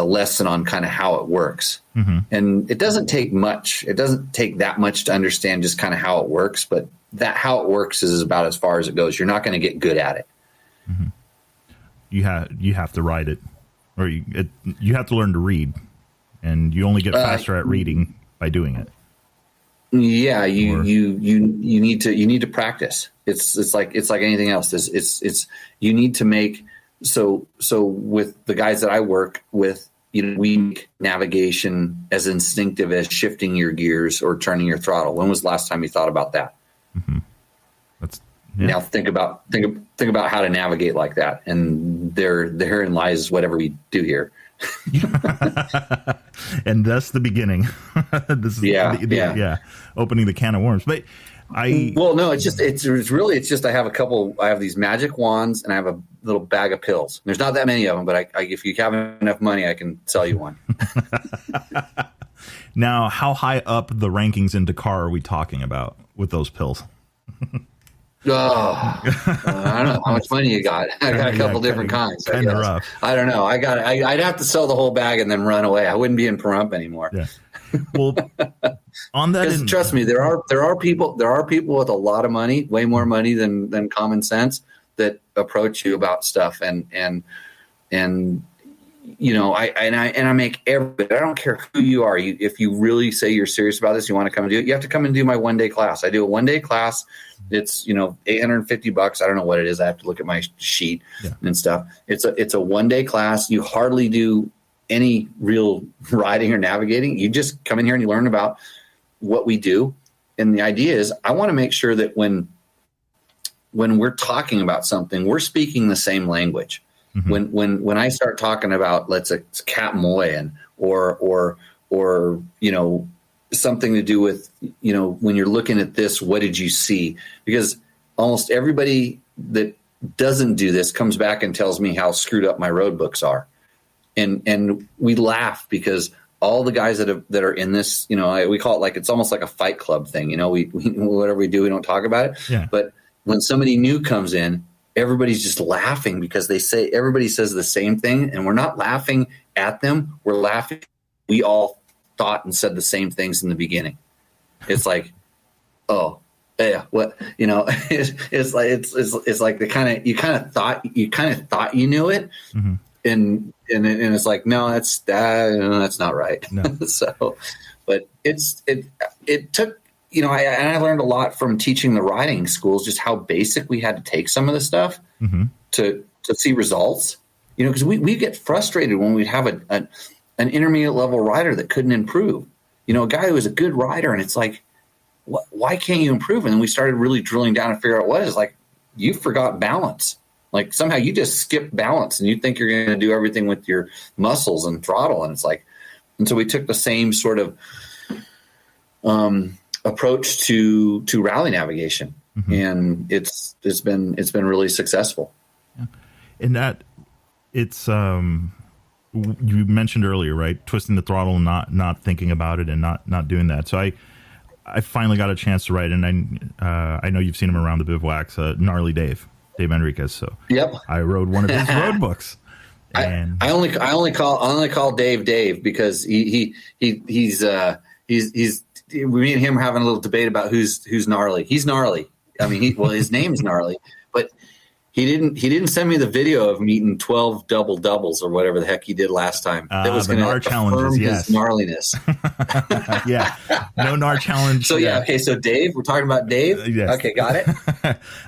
lesson on kind of how it works. Mm-hmm. And it doesn't take much. It doesn't take that much to understand just kind of how it works, but that how it works is about as far as it goes. You're not going to get good at it. Mm-hmm. You have to write it, or you have to learn to read, and you only get faster at reading by doing it. Yeah, you need to practice. It's like anything else. It's you need to make. So with the guys that I work with, we make navigation as instinctive as shifting your gears or turning your throttle. When was the last time you thought about that? Mm-hmm. Now think about how to navigate like that, and therein lies whatever we do here. And that's the beginning. This is opening the can of worms. But it's just I have these magic wands, and I have a little bag of pills. There's not that many of them, but if you have enough money, I can sell you one. Now, how high up the rankings in Dakar are we talking about with those pills? I don't know how much money you got. I got a couple different kinds. Kind of rough. I don't know. I'd have to sell the whole bag and then run away. I wouldn't be in Pahrump anymore. Yeah. Well, on that, trust me, there are people with a lot of money, way more money than common sense, that approach you about stuff, and I make I don't care who you are. If you really say you're serious about this, you want to come and do it, you have to come and do my 1-day class. I do a 1-day class. It's $850. I don't know what it is. I have to look at my sheet and stuff. It's a 1-day class. You hardly do any real riding or navigating. You just come in here and you learn about what we do. And the idea is, I want to make sure that when we're talking about something, we're speaking the same language. Mm-hmm. When I start talking about, let's say, Cat Moyen or something to do with, when you're looking at this, what did you see? Because almost everybody that doesn't do this comes back and tells me how screwed up my road books are. And we laugh, because all the guys that are in this, we call it it's almost like a fight club thing. We whatever we do, we don't talk about it. Yeah. But when somebody new comes in, everybody's just laughing, because everybody says the same thing, and we're not laughing at them. We're laughing. We all thought and said the same things in the beginning. It's like, oh yeah, what, it's like you kind of thought you knew it. Mm-hmm. And it's like, no, that's not right. No. So, but it took, I learned a lot from teaching the riding schools, just how basic we had to take some of the stuff mm-hmm. to see results, because we get frustrated when we'd have an intermediate level rider that couldn't improve, a guy who was a good rider. And it's like, why can't you improve? And then we started really drilling down and figure out what it is. Like, you forgot balance. Like, somehow you just skip balance, and you think you're going to do everything with your muscles and throttle. And it's like, and so we took the same sort of approach to rally navigation. and it's been really successful. Yeah. And that it's you mentioned earlier, right? Twisting the throttle and not thinking about it and not doing that. So I finally got a chance to ride, and I know you've seen him around the bivouacs, Gnarly Dave Enriquez. So yep, I rode one of his road books. And I only call Dave because he's me and him are having a little debate about who's gnarly. He's gnarly. I mean, his name's gnarly, but he didn't send me the video of me eating 12 doubles or whatever the heck he did last time. That was going to affirm his gnarliness. Yeah, no gnar challenge. So okay. So Dave, we're talking about Dave. Yes. Okay, got it.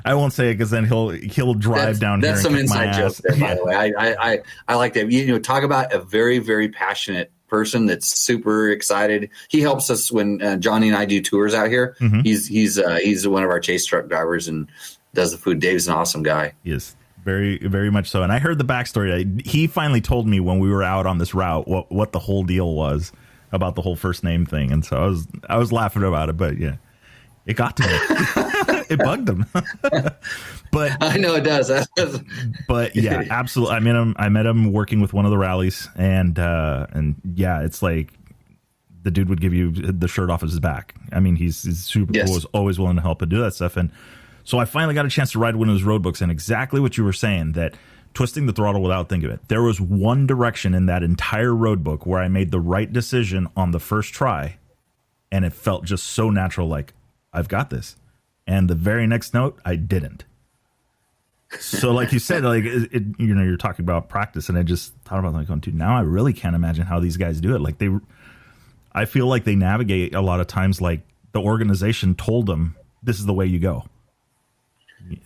I won't say it because then he'll drive down here. That's some inside joke there, by the way. I like that. Talk about a very, very passionate person that's super excited. He helps us when Johnny and I do tours out here. Mm-hmm. He's one of our chase truck drivers and does the food. Dave's an awesome guy. Yes, very, very much so. And I heard the backstory. He finally told me when we were out on this route what the whole deal was about the whole first name thing. And so I was laughing about it, but yeah, it got to me. It bugged him. But I know it does. But yeah, absolutely. I met him working with one of the rallies, and yeah, it's like the dude would give you the shirt off his back. I mean, he's super cool. Is always willing to help and do that stuff. And so I finally got a chance to ride one of his road books, and exactly what you were saying, that twisting the throttle without thinking of it. There was one direction in that entire road book where I made the right decision on the first try, and it felt just so natural, like, I've got this. And the very next note, I didn't. So like you said, like you're talking about practice, and I just thought about like, dude, now I really can't imagine how these guys do it. Like I feel like they navigate a lot of times like the organization told them, this is the way you go.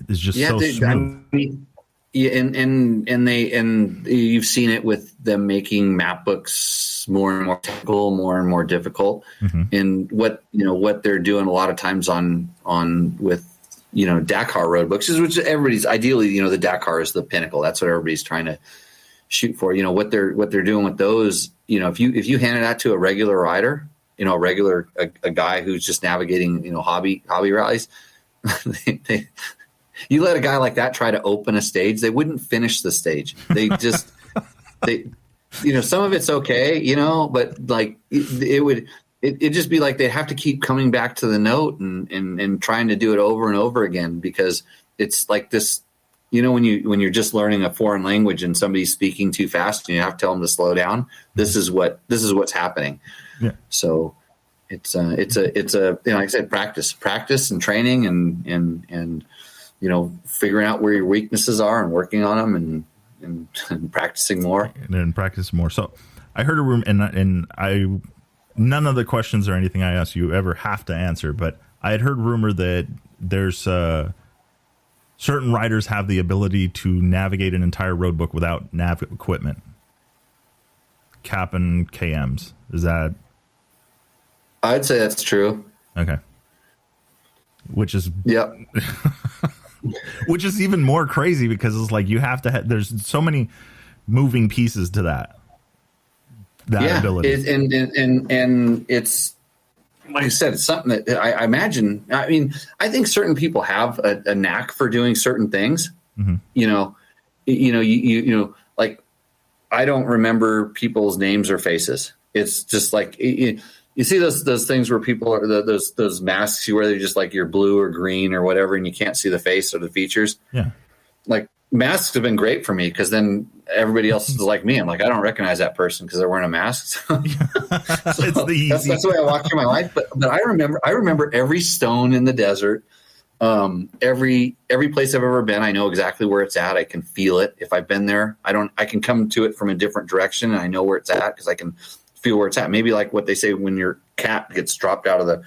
It's just so smooth. And you've seen it with them making map books more and more technical, more and more difficult. Mm-hmm. And what they're doing a lot of times on with Dakar road books, which everybody's ideally, the Dakar is the pinnacle. That's what everybody's trying to shoot for. What they're doing with those, if you handed that to a regular rider, a guy who's just navigating, hobby rallies, you let a guy like that try to open a stage, they wouldn't finish the stage. They just, some of it's okay, but like it'd just be like they'd have to keep coming back to the note and trying to do it over and over again, because it's like this, when you're just learning a foreign language and somebody's speaking too fast and you have to tell them to slow down. This is what's happening. Yeah. So it's like I said, practice and training and figuring out where your weaknesses are and working on them and practicing more. And then practice more. So I heard a room, and none of the questions or anything I ask you ever have to answer, but I had heard rumor that there's certain riders have the ability to navigate an entire road book without nav equipment. Cap and KMs. Is that? I'd say that's true. Okay. Which is yep. Which is even more crazy, because it's like you have to there's so many moving pieces to that ability. And it's, like I said, it's something that I imagine. I mean, I think certain people have a knack for doing certain things. Mm-hmm. Like I don't remember people's names or faces. It's just like you see those things where people are those masks you wear, they're just like you're blue or green or whatever, and you can't see the face or the features. Yeah, like masks have been great for me, because then everybody else is like me. I'm like, I don't recognize that person because they're wearing a mask. So that's the way I walk through my life. But I remember every stone in the desert, every place I've ever been. I know exactly where it's at. I can feel it. If I've been there, I can come to it from a different direction, and I know where it's at because I can feel where it's at. Maybe like what they say when your cat gets dropped out of the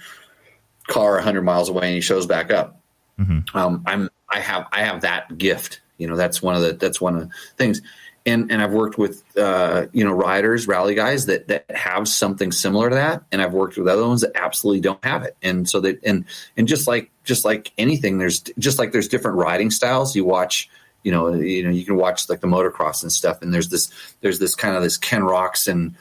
car 100 miles away and he shows back up. Mm-hmm. I have that gift. That's one of the things. And I've worked with riders, rally guys that have something similar to that, and I've worked with other ones that absolutely don't have it. And so that and just like anything, there's different riding styles. You watch you can watch like the motocross and stuff, and there's this kind of this Ken Rocks and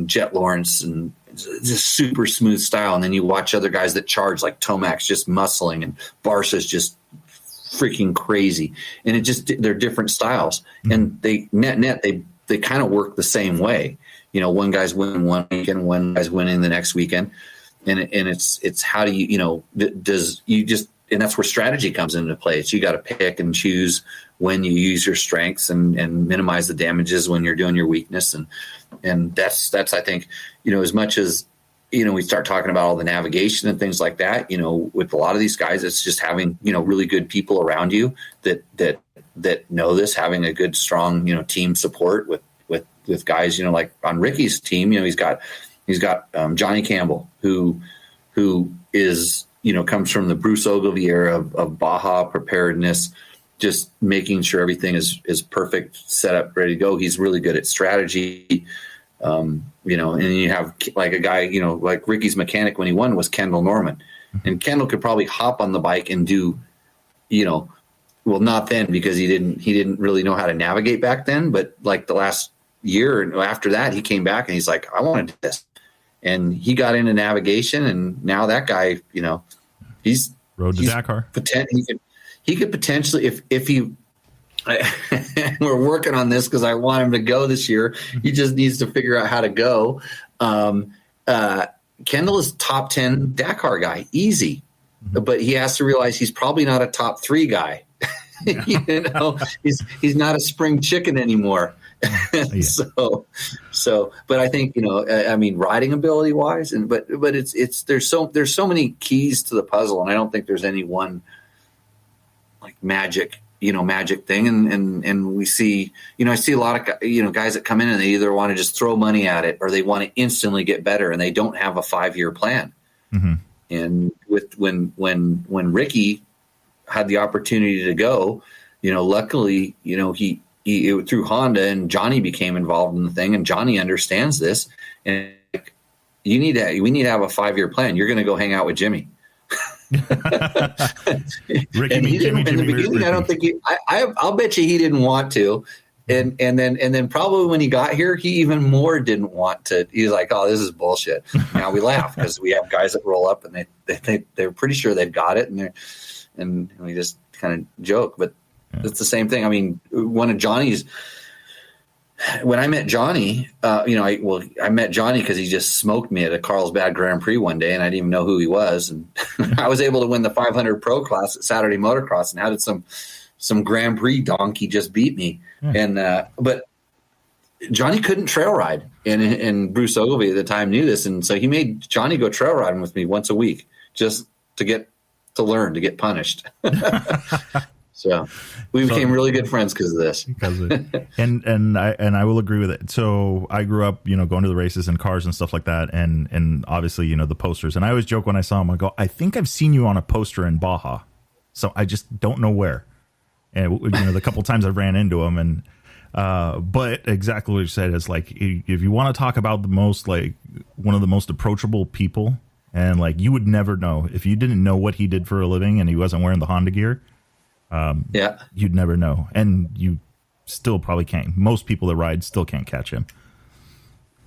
Jet Lawrence and just super smooth style, and then you watch other guys that charge like Tomac's just muscling and Barca's just freaking crazy, and they're different styles, and they kind of work the same way. One guy's winning one weekend, one guy's winning the next weekend, and it's how do and that's where strategy comes into play. It's you got to pick and choose when you use your strengths and minimize the damages when you're doing your weakness. And that's, I think, as much as, we start talking about all the navigation and things like that, with a lot of these guys, it's just having, really good people around you that know this, having a good, strong, team support with guys, like on Ricky's team, he's got Johnny Campbell, who is, comes from the Bruce Ogilvy era of Baja preparedness, just making sure everything is perfect, set up, ready to go. He's really good at strategy. And you have like a guy, like Ricky's mechanic when he won was Kendall Norman. And Kendall could probably hop on the bike and do, well, not then because he didn't really know how to navigate back then. But like the last year and after that, he came back and he's like, I want to do this. And he got into navigation, and now that guy, he's road to Dakar. He could potentially, if he, we're working on this because I want him to go this year. He just needs to figure out how to go. Kendall is top 10 Dakar guy, easy, but he has to realize he's probably not a top 3 guy. He's not a spring chicken anymore. Yeah. So, but I think, riding ability wise, but it's, there's so many keys to the puzzle, and I don't think there's any one like magic thing. And we see, I see a lot of, guys that come in and they either want to just throw money at it or they want to instantly get better, and they don't have a 5-year plan. Mm-hmm. And when Ricky had the opportunity to go, luckily, he through Honda, and Johnny became involved in the thing, and Johnny understands this. And we need to have a 5-year plan. You're going to go hang out with Jimmy. Ricky, and he didn't, Jimmy, in the beginning, I don't think I'll bet you he didn't want to. And then probably when he got here, he even more didn't want to. He's like, oh, this is bullshit. Now we laugh because we have guys that roll up and they're pretty sure they've got it. And we just kind of joke, but it's the same thing. I mean, one of Johnny's, when I met Johnny, I met Johnny because he just smoked me at a Carlsbad Grand Prix one day, and I didn't even know who he was. And I was able to win the 500 Pro class at Saturday Motocross, and how did some Grand Prix donkey just beat me? Yeah. But Johnny couldn't trail ride, and Bruce Ogilvy at the time knew this, and so he made Johnny go trail riding with me once a week just to get punished. So we became really good friends because of this. And I will agree with it. So I grew up, going to the races and cars and stuff like that, and obviously, the posters. And I always joke when I saw him, I go, I think I've seen you on a poster in Baja, so I just don't know where. And the couple times I ran into him, and but exactly what you said is like, if you want to talk about the most, like, one of the most approachable people, and like you would never know if you didn't know what he did for a living and he wasn't wearing the Honda gear. You'd never know, and you still probably can't. Most people that ride still can't catch him.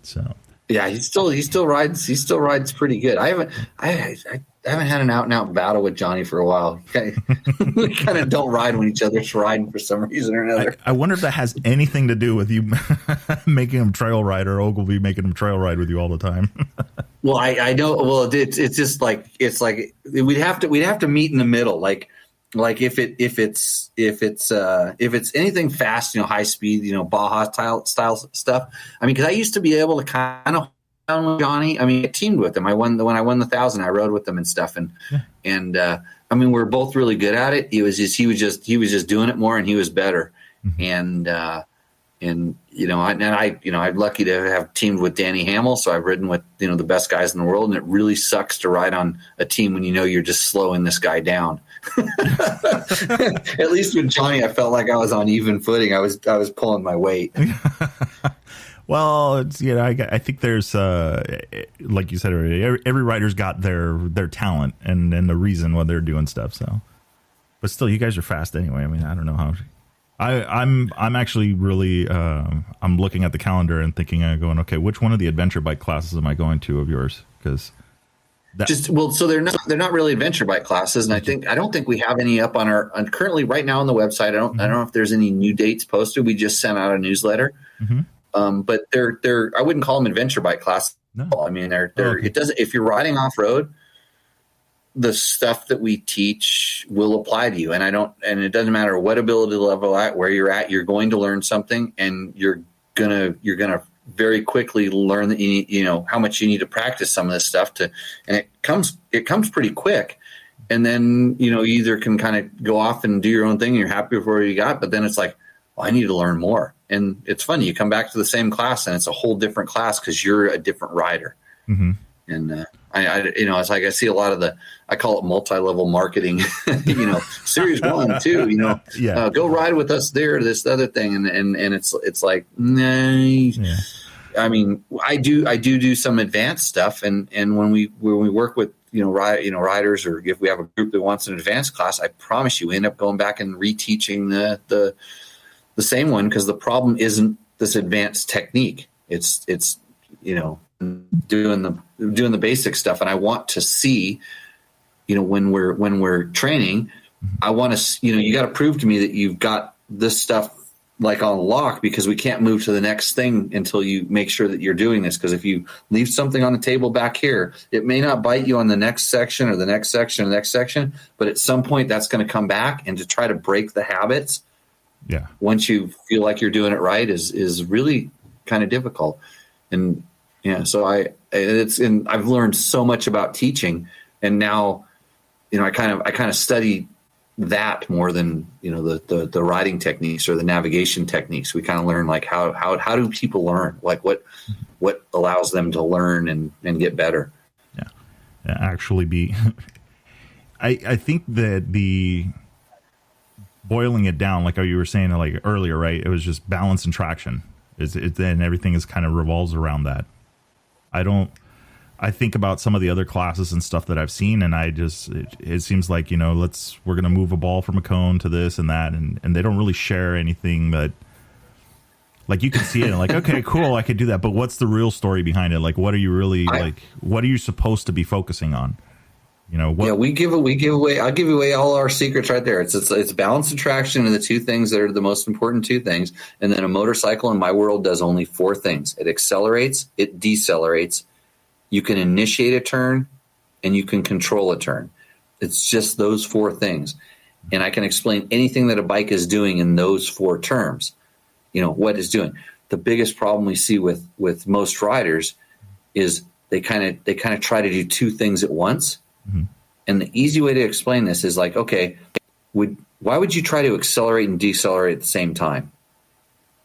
So yeah, he still rides. He still rides pretty good. I haven't had an out and out battle with Johnny for a while. We kind of don't ride when each other's riding for some reason or another. I wonder if that has anything to do with you making him trail ride, or Ogilvy making him trail ride with you all the time. Well, I know. Well, it's just like we'd have to meet in the middle, like if it's anything fast, high speed, Baja style stuff. I mean, because I used to be able to kind of down with Johnny. I mean, I teamed with him. When I won the 1,000, I rode with them and stuff. And I mean, we're both really good at it. He was just doing it more, and he was better. Mm-hmm. I'm lucky to have teamed with Danny Hamill, so I've ridden with the best guys in the world, and it really sucks to ride on a team when you're just slowing this guy down. At least with Johnny, I felt like I was on even footing. I was pulling my weight. Well, it's, I think there's like you said already, every rider's got their talent and the reason why they're doing stuff. So, but still, you guys are fast anyway. I mean, I don't know how I'm actually really I'm looking at the calendar and thinking, going, okay, which one of the adventure bike classes am I going to of yours? Because so they're not really adventure bike classes, and I don't think we have any up on currently right now on the website. I don't know if there's any new dates posted. We just sent out a newsletter, but they're I wouldn't call them adventure bike classes. No. I mean they're okay. It doesn't, if you're riding off road, the stuff that we teach will apply to you, and it doesn't matter what ability level where you're at, you're going to learn something, and you're gonna very quickly learn that you know how much you need to practice some of this stuff and it comes pretty quick. And then, you know, you either can kind of go off and do your own thing and you're happy with where you got, but then it's like, well, I need to learn more. And it's funny, you come back to the same class and it's a whole different class because you're a different rider. And I you know, it's like I see a lot of I call it multi-level marketing, you know, series 1, 2, you know, go ride with us there, this other thing. And it's like, nah. Yeah. I mean, I do some advanced stuff. And when we work with, riders, or if we have a group that wants an advanced class, I promise you, we end up going back and reteaching the same one. Cause the problem isn't this advanced technique. It's, you know, doing the basic stuff. And I want to see, you know, when we're training, I want to, you know, you got to prove to me that you've got this stuff like on lock, because we can't move to the next thing until you make sure that you're doing this. Because if you leave something on the table back here, it may not bite you on the next section or the next section or the next section, but at some point that's going to come back. And to try to break the habits, once you feel like you're doing it right, is really kind of difficult. And so I've learned so much about teaching, and now, you know, I kind of study that more than, you know, the riding techniques or the navigation techniques. We kind of learn like how do people learn, like what allows them to learn and get better. Actually I think that the boiling it down, like you were saying like earlier, right? It was just balance and traction. Then everything is kind of revolves around that. I think about some of the other classes and stuff that I've seen, and it seems like, you know, we're going to move a ball from a cone to this and that. And they don't really share anything that, like, you can see it and like, okay, cool, I could do that. But what's the real story behind it? Like, what are you really what are you supposed to be focusing on? You know, we give away, I'll give away all our secrets right there. It's balance and traction are the two things that are the most important two things. And then a motorcycle in my world does only 4 things. It accelerates, it decelerates, you can initiate a turn, and you can control a turn. It's just those 4 things. And I can explain anything that a bike is doing in those 4 terms. You know, what it's doing. The biggest problem we see with most riders is they kind of try to do 2 things at once. And the easy way to explain this is like, okay, why would you try to accelerate and decelerate at the same time?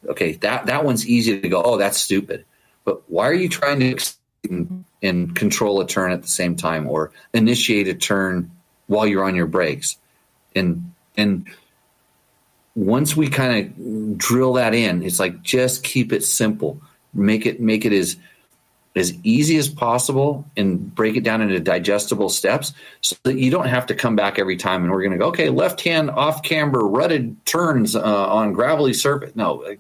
Okay, that one's easy to go, oh, that's stupid. But why are you trying to and control a turn at the same time, or initiate a turn while you're on your brakes? And once we kind of drill that in, it's like, just keep it simple. Make it as easy as possible, and break it down into digestible steps so that you don't have to come back every time and we're going to go, okay, left hand off camber rutted turns on gravelly surface. No,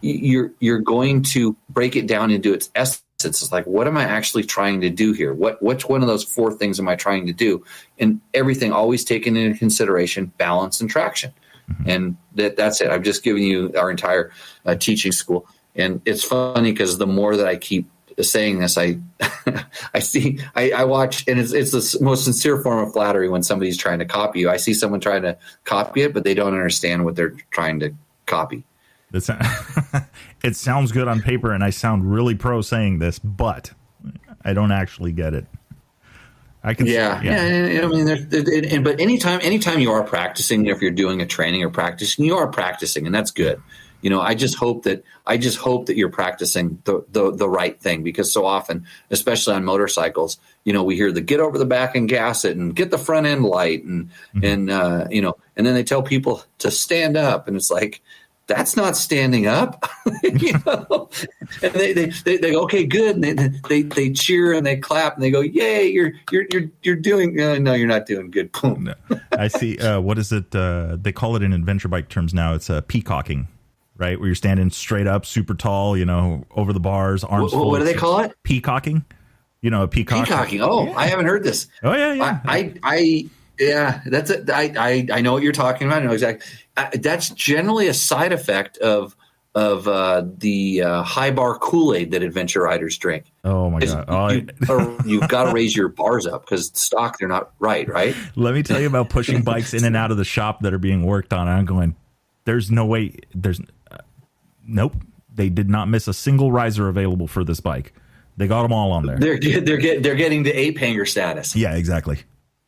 you're going to break it down into its essence. It's like, what am I actually trying to do here? Which one of those 4 things am I trying to do? And everything always taken into consideration, balance and traction. And that's it. I've just given you our entire teaching school. And it's funny because the more that I keep saying this, I watch, and it's the most sincere form of flattery when somebody's trying to copy you. I see someone trying to copy it, but they don't understand what they're trying to copy. It sounds good on paper, and I sound really pro saying this, but I don't actually get it. I can, I mean, but anytime you are practicing, if you're doing a training or practicing, you are practicing, and that's good. You know, I just hope that you're practicing the right thing, because so often, especially on motorcycles, you know, we hear the get over the back and gas it and get the front end light and you know, and then they tell people to stand up, and it's like, that's not standing up. You know? And they go, okay, good. And they cheer and they clap and they go, yay, you're doing, no, you're not doing good. Boom. No. I see. What is it? They call it in adventure bike terms now. It's peacocking, right? Where you're standing straight up, super tall, you know, over the bars, arms full. What do they call it? Peacocking. You know, a peacock. Peacocking. Oh, yeah. I haven't heard this. Oh, yeah. Yeah, that's it. I know what you're talking about. I know exactly. That's generally a side effect of the high bar Kool-Aid that adventure riders drink. Oh my God! You've got to raise your bars up because stock they're not right. Let me tell you about pushing bikes in and out of the shop that are being worked on. I'm going, there's no way. Nope. They did not miss a single riser available for this bike. They got them all on there. They're getting to ape hanger status. Yeah, exactly.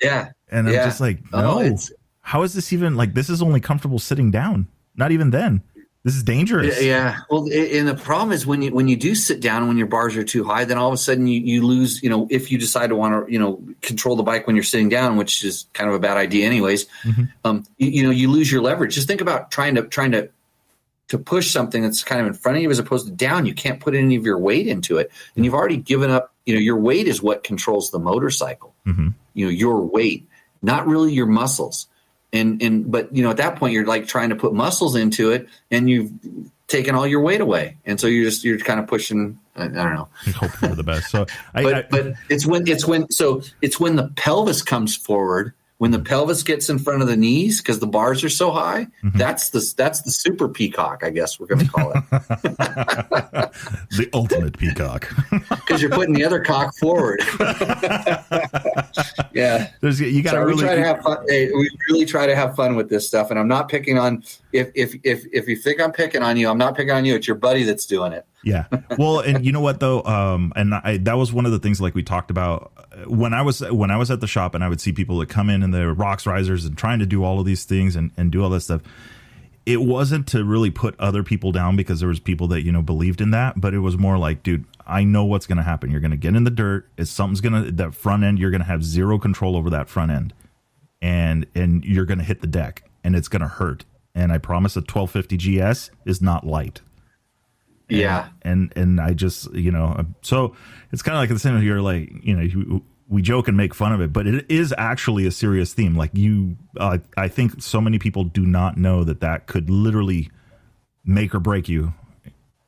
Yeah. And I'm just like, no. How is this even like? This is only comfortable sitting down. Not even then. This is dangerous. Yeah. Well, and the problem is when you do sit down, when your bars are too high, then all of a sudden you lose. You know, if you decide to want to control the bike when you're sitting down, which is kind of a bad idea, anyways. Mm-hmm. You lose your leverage. Just think about trying to push something that's kind of in front of you as opposed to down. You can't put any of your weight into it, and you've already given up. You know, your weight is what controls the motorcycle. Mm-hmm. You know, your weight, not really your muscles. But at that point you're like trying to put muscles into it and you've taken all your weight away. And so you're kind of pushing, I don't know. Hoping for the best. So but it's when the pelvis comes forward, when the pelvis gets in front of the knees, because the bars are so high, mm-hmm. that's the super peacock, I guess we're going to call it. The ultimate peacock. Because you're putting the other cock forward. Yeah. You got to really try to have fun. We really try to have fun with this stuff. And I'm not picking on, if you think I'm picking on you, I'm not picking on you. It's your buddy that's doing it. Yeah. Well, and you know what though? That was one of the things like we talked about when I was at the shop and I would see people that come in their rocks risers and trying to do all of these things and do all this stuff. It wasn't to really put other people down because there was people that, believed in that, but it was more like, dude, I know what's going to happen. You're going to get in the dirt. That front end, you're going to have zero control over that front end and you're going to hit the deck and it's going to hurt. And I promise a 1250 GS is not light. Yeah. And I just, so it's kind of like the same. You're like, we joke and make fun of it, but it is actually a serious theme. Like I think so many people do not know that could literally make or break you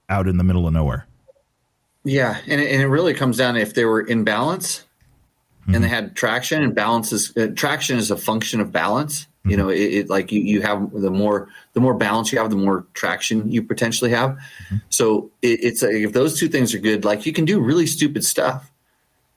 out in the middle of nowhere. Yeah. And it really comes down to if they were in balance mm-hmm. and they had traction, and traction is a function of balance. Mm-hmm. You have the more balance you have, the more traction you potentially have. Mm-hmm. So it's if those two things are good, like you can do really stupid stuff.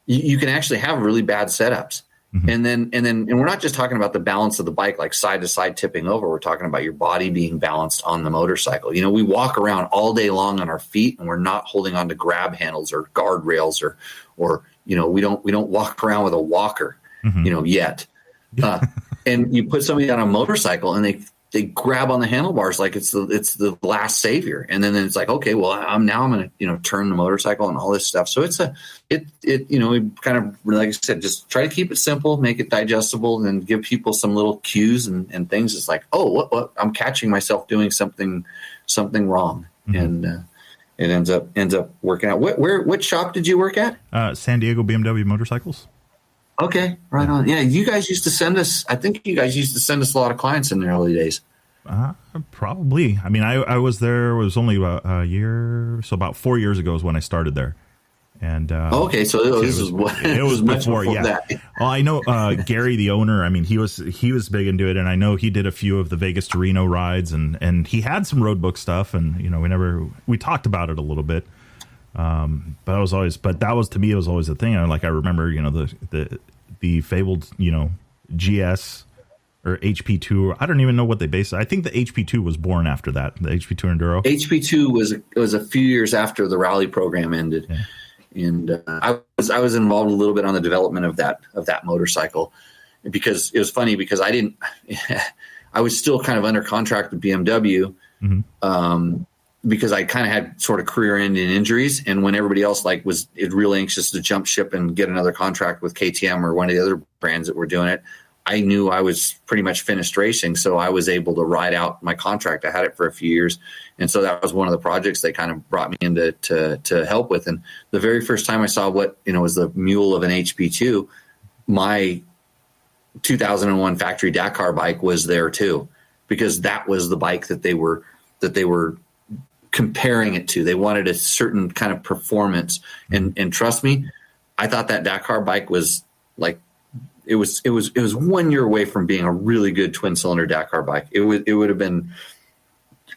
You can actually have really bad setups. Mm-hmm. And we're not just talking about the balance of the bike, like side to side tipping over. We're talking about your body being balanced on the motorcycle. We walk around all day long on our feet and we're not holding on to grab handles or guardrails or we don't walk around with a walker, mm-hmm. Yet. And you put somebody on a motorcycle and they grab on the handlebars like it's the last savior, and then it's like, okay, well I'm going to turn the motorcycle and all this stuff. So we kind of, like I said, just try to keep it simple, make it digestible, and give people some little cues and things. It's like, oh, what I'm catching myself doing something wrong, mm-hmm. and it ends up working out. What shop did you work at? San Diego BMW Motorcycles. Okay, right on. Yeah, you guys used to send us. I think you guys used to send us a lot of clients in the early days. Probably. I mean, I was there. It was only about a year, so about 4 years ago is when I started there. And okay, so it was much before that. Well, I know Gary, the owner. I mean, he was big into it, and I know he did a few of the Vegas to Reno rides, and he had some road book stuff, and we talked about it a little bit. But that was to me, it was always a thing. I remember, the fabled, GS or HP2. I don't even know what they based it. I think the HP2 was born after that. The HP2 Enduro. HP2 was a few years after the rally program ended. Yeah. And I was involved a little bit on the development of that motorcycle, because it was funny because I was still kind of under contract with BMW. Mm-hmm. Because I kind of had sort of career-ending injuries, and when everybody else was real anxious to jump ship and get another contract with KTM or one of the other brands that were doing it, I knew I was pretty much finished racing. So I was able to ride out my contract. I had it for a few years. And so that was one of the projects they kind of brought me in to help with. And the very first time I saw what, was the mule of an HP2, my 2001 factory Dakar bike was there too, because that was the bike that they were comparing it to. They wanted a certain kind of performance. And trust me, I thought that Dakar bike was like, it was 1 year away from being a really good twin cylinder Dakar bike. It would have been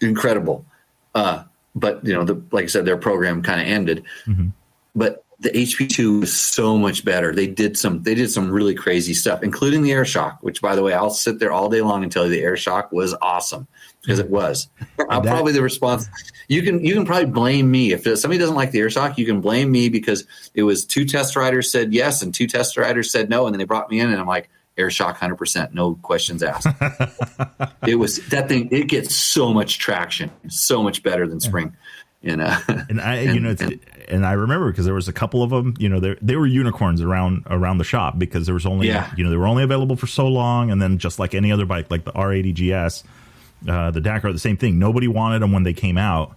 incredible. But like I said, their program kind of ended, but the HP2 was so much better. They did some really crazy stuff, including the air shock, which, by the way, I'll sit there all day long and tell you the air shock was awesome, because it was. I'm probably the response. You can probably blame me. If somebody doesn't like the air shock, you can blame me, because it was 2 test riders said yes and 2 test riders said no. And then they brought me in and I'm like, air shock 100%, no questions asked. It was that thing. It gets so much traction, so much better than spring. And I remember, because there was a couple of them, they were unicorns around the shop, because there was only, they were only available for so long. And then just like any other bike, like the R80 GS, the Dakar, the same thing. Nobody wanted them when they came out.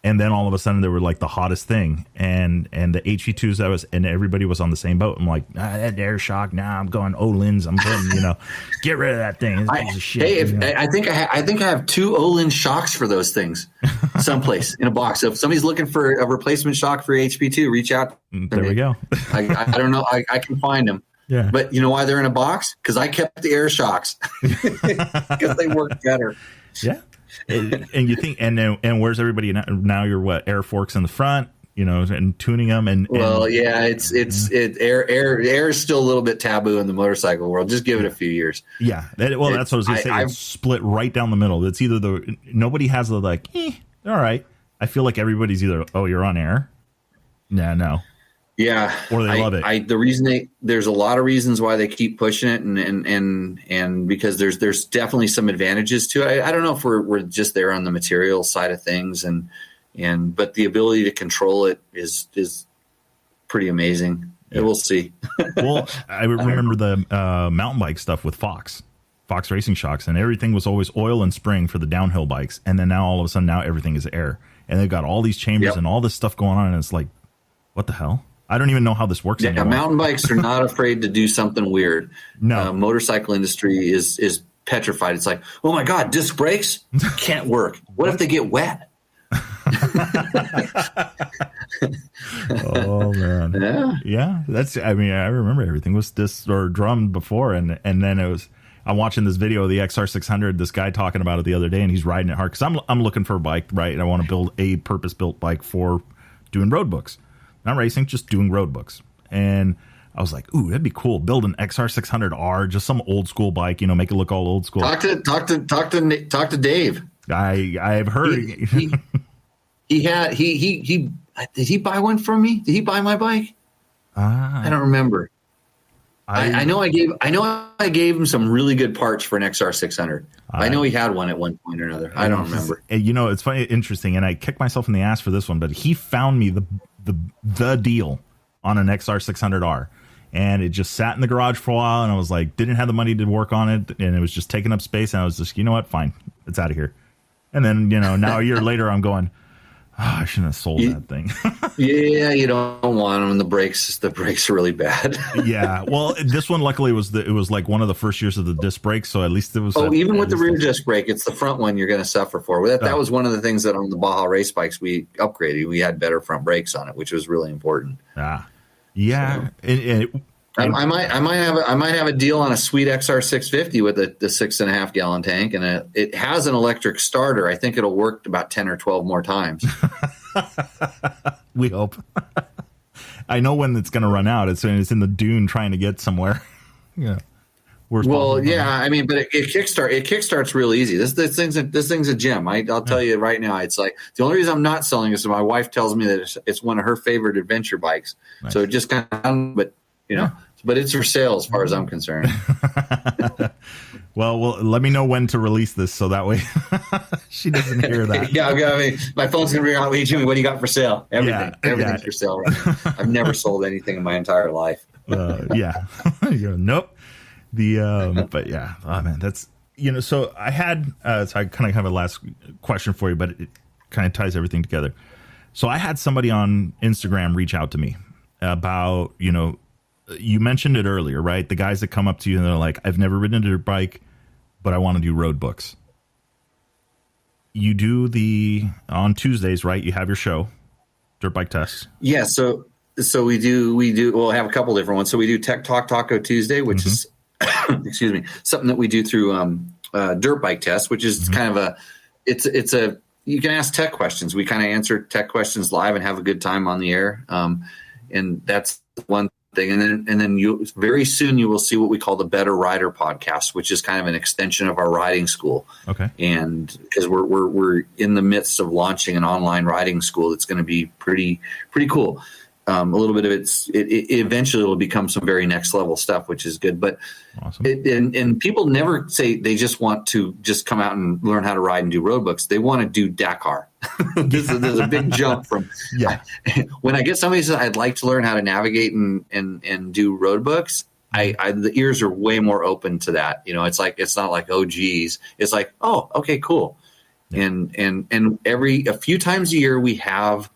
And then all of a sudden they were like the hottest thing. And the HV2s, and everybody was on the same boat. I'm like, that air shock. I'm going Olin's. I'm putting, get rid of that thing. It's a piece of shit. I think I have 2 Olin shocks for those things someplace in a box. So if somebody's looking for a replacement shock for HP2, reach out. There we go. I don't know. I can find them. Yeah. But you know why they're in a box? Because I kept the air shocks, because they work better. Yeah. And you think, and where's everybody now? You're what, air forks in the front, and tuning them, well, yeah, air is still a little bit taboo in the motorcycle world. Just give it a few years. Yeah, that's what I was going to say. It's split right down the middle. It's either nobody has the all right. I feel like everybody's either, oh, you're on air, no. Yeah, or they love it. The reason there's a lot of reasons why they keep pushing it, and because there's definitely some advantages to it. I don't know if we're just there on the material side of things, but the ability to control it is pretty amazing. Yeah. We'll see. Well, I remember the mountain bike stuff with Fox Racing Shocks, and everything was always oil and spring for the downhill bikes, and then now all of a sudden everything is air, and they've got all these chambers and all this stuff going on, and it's like, what the hell? I don't even know how this works anymore. Mountain bikes are not afraid to do something weird. No. Motorcycle industry is petrified. It's like, oh my God, disc brakes can't work. What if they get wet? Oh man. Yeah. I remember everything was disc or drummed before, and then it was, I'm watching this video of the XR600, this guy talking about it the other day, and he's riding it hard, because I'm looking for a bike, right? I want to build a purpose-built bike for doing road books. Not racing, just doing road books. And I was like, ooh, that'd be cool. Build an XR600R, just some old school bike, make it look all old school. Talk to Dave. I've heard did he buy one from me? Did he buy my bike? I don't remember. I know I gave him some really good parts for an XR600. I know he had one at one point or another. I don't remember. It's funny, interesting, and I kicked myself in the ass for this one, but he found me the deal on an XR600R, and it just sat in the garage for a while, and I was like, didn't have the money to work on it, and it was just taking up space, and I was just, you know what, fine, it's out of here. And then, now a year later, I'm going, I shouldn't have sold that thing. Yeah, you don't want them. The brakes are really bad. Yeah, well, this one luckily it was like one of the first years of the disc brakes, so at least it was. Even with the rear disc brake, it's the front one you're going to suffer for. That was one of the things that on the Baja race bikes we upgraded. We had better front brakes on it, which was really important. Yeah. So, I might have a deal on a sweet XR650 with the 6.5 gallon tank, and it has an electric starter. I think it'll work about 10 or 12 more times. We hope. I know when it's going to run out. It's in the dune trying to get somewhere. Yeah. Well, yeah. I mean, but it kickstarts real easy. This thing's a gem. I'll tell you right now. It's like the only reason I'm not selling is my wife tells me that it's one of her favorite adventure bikes. Nice. So it just kind of, but. But it's for sale as far as I'm concerned. Well, let me know when to release this so that way she doesn't hear that. Yeah, I mean, my phone's going to ring out. Hey, Jimmy, what do you got for sale? Everything's for sale right now. I've never sold anything in my entire life. Yeah. Nope. But yeah, oh man, that's, so I had, so I kind of have a last question for you, but it kind of ties everything together. So I had somebody on Instagram reach out to me about, you mentioned it earlier, right? The guys that come up to you and they're like, I've never ridden a dirt bike, but I want to do road books. You do on Tuesdays, right? You have your show, Dirt Bike Tests. Yeah. So we do, we'll have a couple different ones. So we do Tech Talk Taco Tuesday, which is, excuse me, something that we do through Dirt Bike Test, which is kind of you can ask tech questions. We kind of answer tech questions live and have a good time on the air. And that's one thing. And then you very soon you will see what we call the Better Rider podcast, which is kind of an extension of our riding school. Okay. And because we're in the midst of launching an online riding school that's going to be pretty cool. A little bit of it eventually will become some very next level stuff, which is good. But awesome. And people never say they just want to just come out and learn how to ride and do road books. They want to do Dakar. There's a big jump from when I get somebody who says I'd like to learn how to navigate and do road books. The ears are way more open to that. It's not like, oh geez, it's like, oh, okay, cool. Yeah. And a few times a year we have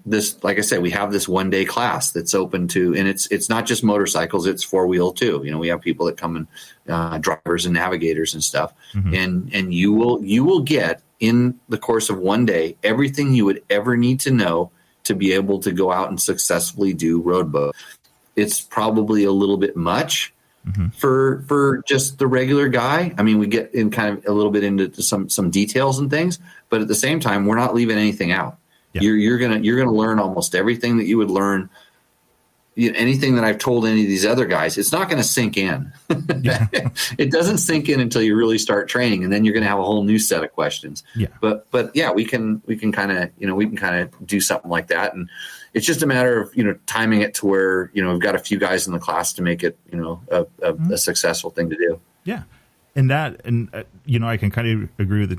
this, like I said, we have this 1 day class that's open to, and it's not just motorcycles, it's 4-wheel too. We have people that come and drivers and navigators and stuff. And you will get in the course of 1 day everything you would ever need to know to be able to go out and successfully do road book. It's probably a little bit much for just the regular guy. I mean, we get in kind of a little bit into some details and things, but at the same time, we're not leaving anything out. Yeah. You're gonna learn almost everything that you would learn. Anything that I've told any of these other guys, it's not going to sink in. It doesn't sink in until you really start training, and then you're going to have a whole new set of questions. Yeah. But yeah, we can kind of do something like that, and it's just a matter of timing it to where we've got a few guys in the class to make it a successful thing to do. Yeah, and I can kind of agree with it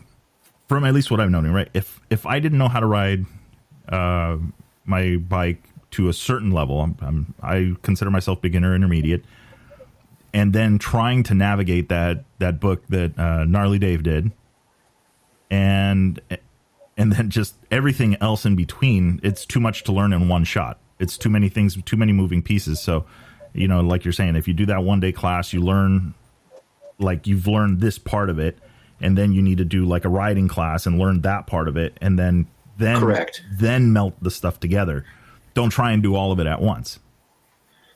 from at least what I've known. Right, if I didn't know how to ride my bike to a certain level, I consider myself beginner intermediate, and then trying to navigate that book that Gnarly Dave did, and then just everything else in between, it's too much to learn in one shot. It's too many things, too many moving pieces. So, like you're saying, if you do that 1 day class, you learn, like you've learned this part of it, and then you need to do like a riding class and learn that part of it, and then correct, then melt the stuff together. Don't try and do all of it at once.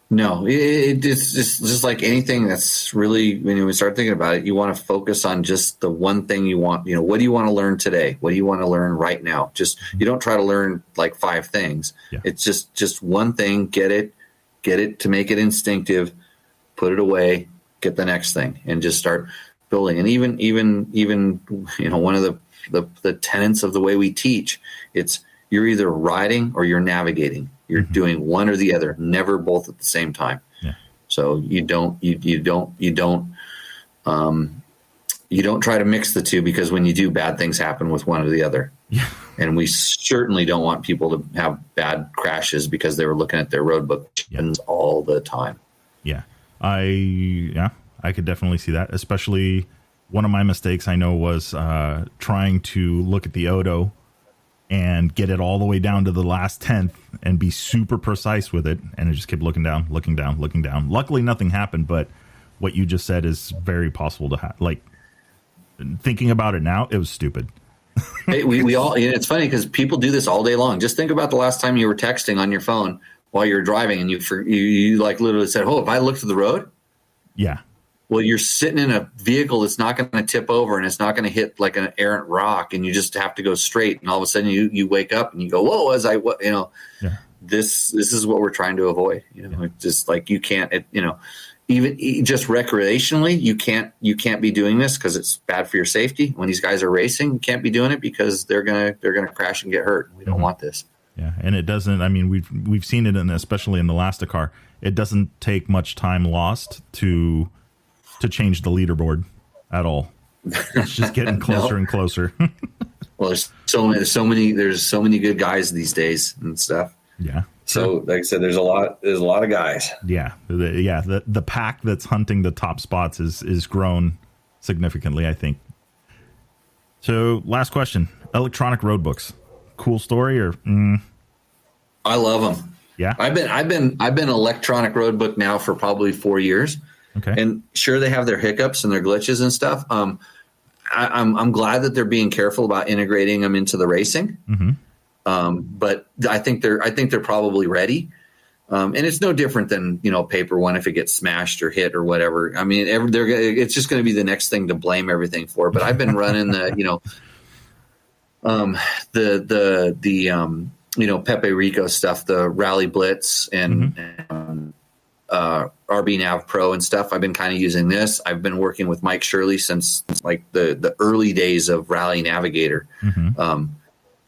No, it's just like anything that's really, when we start thinking about it, you want to focus on just the one thing you want. What do you want to learn today? What do you want to learn right now? Just, you don't try to learn like 5 things. Yeah. It's just one thing, get it to make it instinctive, put it away, get the next thing, and just start building. And even one of the tenets of the way we teach, it's you're either riding or you're navigating. You're doing one or the other, never both at the same time. Yeah. So you don't try to mix the two, because when you do, bad things happen with one or the other. Yeah. And we certainly don't want people to have bad crashes because they were looking at their road book all the time. Yeah. I could definitely see that. Especially one of my mistakes I know was trying to look at the Odo and get it all the way down to the last 10th and be super precise with it. And I just kept looking down. Luckily, nothing happened, but what you just said is very possible to have. Like, thinking about it now, it was stupid. Hey, we all, it's funny because people do this all day long. Just think about the last time you were texting on your phone while you were driving and you like literally said, oh, if I look to the road? Yeah. Well, you're sitting in a vehicle that's not going to tip over and it's not going to hit like an errant rock, and you just have to go straight. And all of a sudden you wake up and you go, whoa, this is what we're trying to avoid. Just like you can't, even just recreationally, you can't be doing this because it's bad for your safety. When these guys are racing, you can't be doing it because they're going to crash and get hurt. We don't want this. Yeah. And it doesn't, I mean, we've seen it especially in the last Dakar, it doesn't take much time lost to change the leaderboard at all. It's just getting closer and closer. Well, there's so many good guys these days and stuff. Yeah. So, like I said, there's a lot of guys. Yeah. The pack that's hunting the top spots is grown significantly, I think. So last question, electronic road books, cool story or? I love them. Yeah. I've been electronic road book now for probably 4 years. Okay. And sure, they have their hiccups and their glitches and stuff. I'm glad that they're being careful about integrating them into the racing. But I think they're probably ready. And it's no different than, paper one if it gets smashed or hit or whatever. I mean, it's just going to be the next thing to blame everything for. But I've been running the Pepe Rico stuff, the Rally Blitz and RB Nav Pro and stuff. I've been kind of using this. I've been working with Mike Shirley since like the early days of Rally Navigator.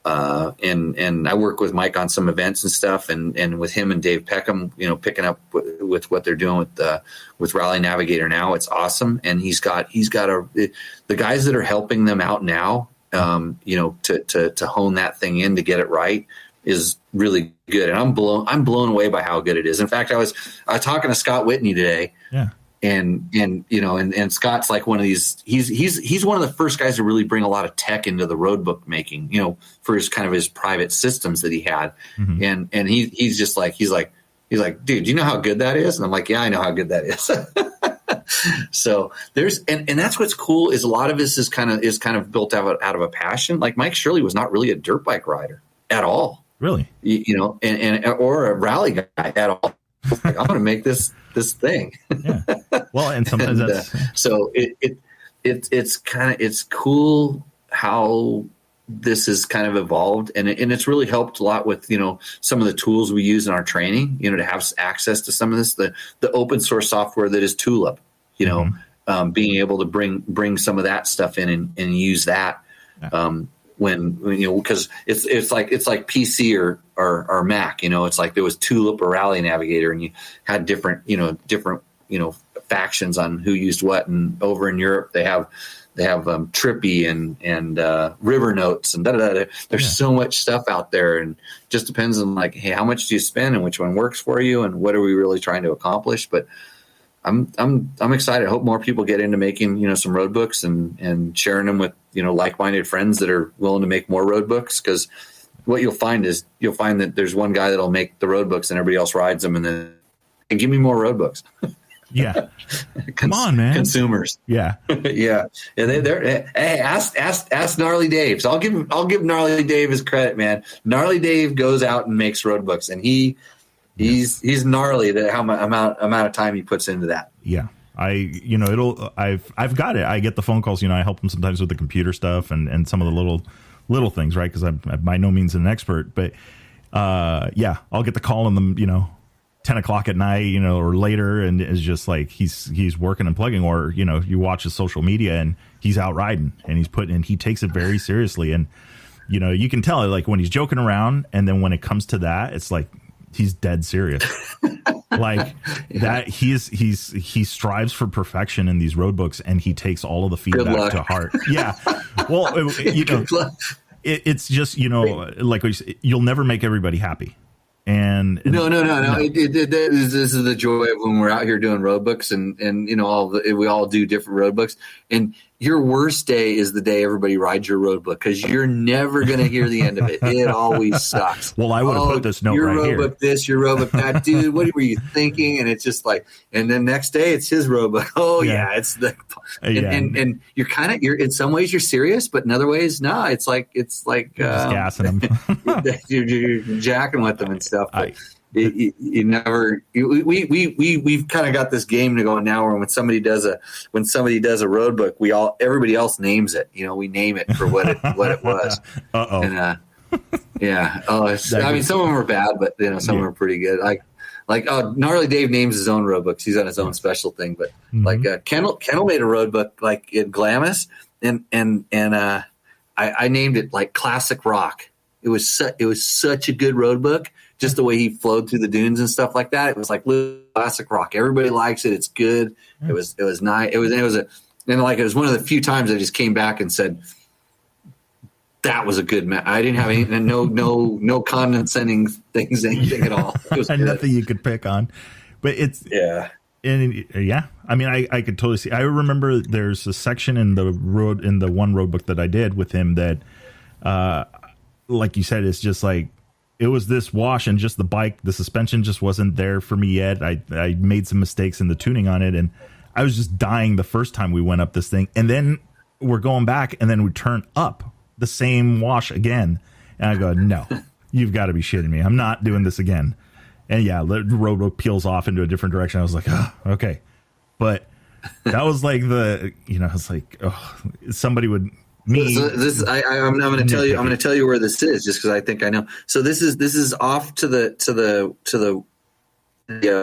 And I work with Mike on some events and stuff, and with him and Dave Peckham, picking up with what they're doing with Rally Navigator now. It's awesome. And he's got the guys that are helping them out now, to hone that thing in to get it right is really good. And I'm blown away by how good it is. In fact, I was talking to Scott Whitney today. Yeah. And Scott's like one of these, he's one of the first guys to really bring a lot of tech into the road book making, for his kind of his private systems that he had. And he's like, dude, do you know how good that is? And I'm like, yeah, I know how good that is. So there's, and that's what's cool is a lot of this is kind of built out of a passion. Like Mike Shirley was not really a dirt bike rider at all. Really? Or a rally guy at all. Like, I'm going to make this thing. Yeah. Well, and sometimes so it's cool how this has kind of evolved, and it's really helped a lot with some of the tools we use in our training. To have access to some of this, the open source software that is Tulip. Being able to bring some of that stuff in and use that. Yeah. When because it's like PC or Mac, it's like there was Tulip or Rally Navigator, and you had different factions on who used what. And over in Europe, they have Trippy and River Notes and There's so much stuff out there, and just depends on like, hey, how much do you spend and which one works for you and what are we really trying to accomplish. But I'm excited. I hope more people get into making, some road books and sharing them with, like-minded friends that are willing to make more road books. Because what you'll find that there's one guy that'll make the road books and everybody else rides them, and then give me more road books. Yeah. Come on, man. Consumers. Yeah. Yeah. Hey, ask Gnarly Dave. So I'll give Gnarly Dave his credit, man. Gnarly Dave goes out and makes road books, and he's gnarly the amount of time he puts into that. Yeah. I've got it. I get the phone calls, I help him sometimes with the computer stuff and some of the little things, right? Cause I'm by no means an expert, but, I'll get the call in the, 10 o'clock at night, or later. And it's just like, he's working and plugging, or, you watch his social media and he's out riding and he takes it very seriously. And, you can tell like when he's joking around, and then when it comes to that, it's like, he's dead serious. Like that he strives for perfection in these road books, and he takes all of the feedback to heart. Yeah. Well, it's just, like you'll never make everybody happy. And no. This is the joy of when we're out here doing road books and we all do different road books, and your worst day is the day everybody rides your road book, because you're never going to hear the end of it. It always sucks. Well, I would have put this note your right road here. Book this, your road book that, dude. What were you thinking? And it's just like, and then next day it's his road book. Oh yeah, it's the and you're in some ways you're serious, but in other ways, no. It's like just gassing them. you're jacking with them and stuff. We've kind of got this game to go now where when somebody does a road book, everybody else names it. We name it for what it was. Uh-oh. And yeah. Oh, some of them are bad, but some of them are pretty good. Like Gnarly Dave names his own road books. He's on his own special thing. But like Kendall made a road book like in Glamis, and I named it like Classic Rock. It was such a good road book. Just the way he flowed through the dunes and stuff like that. It was like classic rock. Everybody likes it. It's good. It was nice. It was one of the few times I just came back and said, that was a good match. I didn't have any, no condescending things, anything at all. It was nothing you could pick on, but it's And I mean, I could totally see. I remember there's a section in the one road book that I did with him that, like you said, it's just like, it was this wash and just the suspension just wasn't there for me yet. I made some mistakes in the tuning on it, and I was just dying the first time we went up this thing. And then we're going back, and then we turn up the same wash again. And I go, no, you've got to be shitting me. I'm not doing this again. And the road book peels off into a different direction. I was like, oh, okay. But that was like it's like, oh, somebody would me. So this I'm going to tell you. I'm going to tell you where this is, just because I think I know. So this is off to the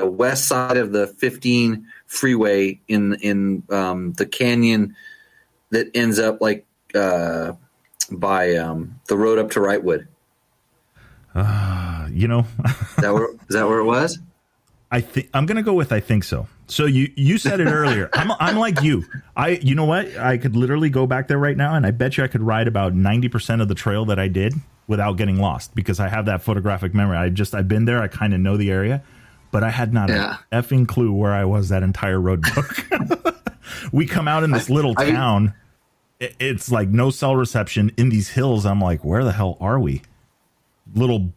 west side of the 15 freeway in the canyon that ends up like by the road up to Wrightwood. Is that where it was? I'm going to go with I think so. So you said it earlier. I'm like you. You know what? I could literally go back there right now, and I bet you I could ride about 90% of the trail that I did without getting lost, because I have that photographic memory. I've been there. I kind of know the area, but I had not an effing clue where I was that entire road book. We come out in this little town. It's like no cell reception in these hills. I'm like, where the hell are we? Little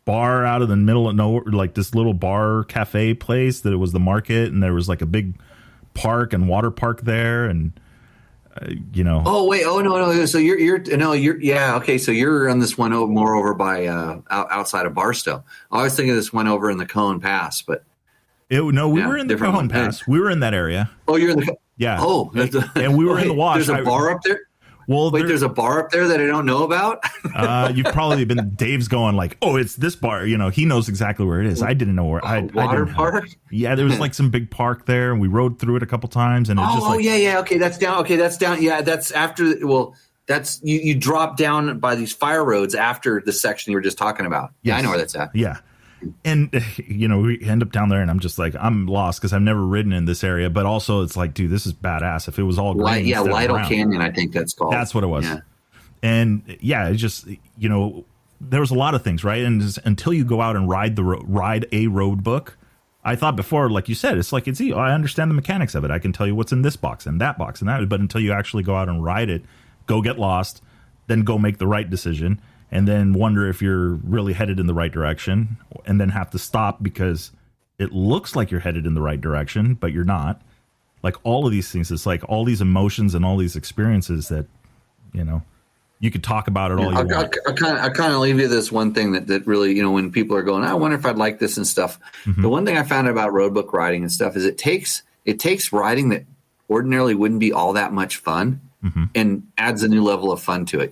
bar out of the middle of nowhere, like this little bar cafe place that it was the market, and there was like a big park and water park there, and oh wait, no, so you're okay, so you're on this one more over by outside of Barstow. I was thinking this one over in the Cajon Pass, but we were in the Cajon Pass. We were in that area. Oh, you're in the and we were in the wash. There's a bar up there. Well, there's a bar up there that I don't know about. You've probably been. Dave's going like, "Oh, it's this bar." He knows exactly where it is. I didn't know where. Water park. Yeah, there was like some big park there, and we rode through it a couple times. And okay, that's down. Yeah, that's after. Well, that's you drop down by these fire roads after the section you were just talking about. Yes. Yeah, I know where that's at. Yeah. And, we end up down there, and I'm just like, I'm lost because I've never ridden in this area. But also, it's like, dude, this is badass. If it was all green. Lytle Canyon, I think that's called. That's what it was. Yeah. And, it just, there was a lot of things, right? And until you go out and ride a road book, I thought before, like you said, it's like, I understand the mechanics of it. I can tell you what's in this box and that box and that. But until you actually go out and ride it, go get lost, then go make the right decision, and then wonder if you're really headed in the right direction, and then have to stop because it looks like you're headed in the right direction, but you're not. Like all of these things, it's like all these emotions and all these experiences that, you could talk about it all you want. I kind of leave you this one thing that really, when people are going, I wonder if I'd like this and stuff. Mm-hmm. The one thing I found out about road book riding and stuff is it takes riding that ordinarily wouldn't be all that much fun. Mm-hmm. And adds a new level of fun to it.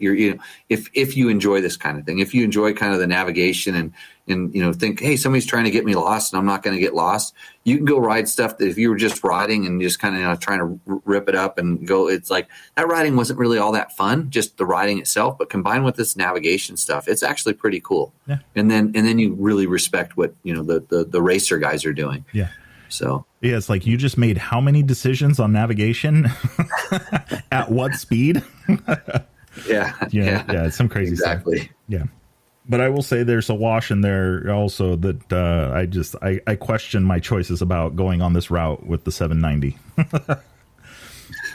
If you enjoy this kind of thing, if you enjoy kind of the navigation and think, hey, somebody's trying to get me lost and I'm not going to get lost, you can go ride stuff that if you were just riding and just kind of trying to rip it up and go, it's like that riding wasn't really all that fun, just the riding itself, but combined with this navigation stuff, it's actually pretty cool. Yeah. And then you really respect what the racer guys are doing. Yeah. So yeah, it's like you just made how many decisions on navigation at what speed? Yeah, it's some crazy stuff. Yeah, but I will say there's a wash in there also that I question my choices about going on this route with the 790.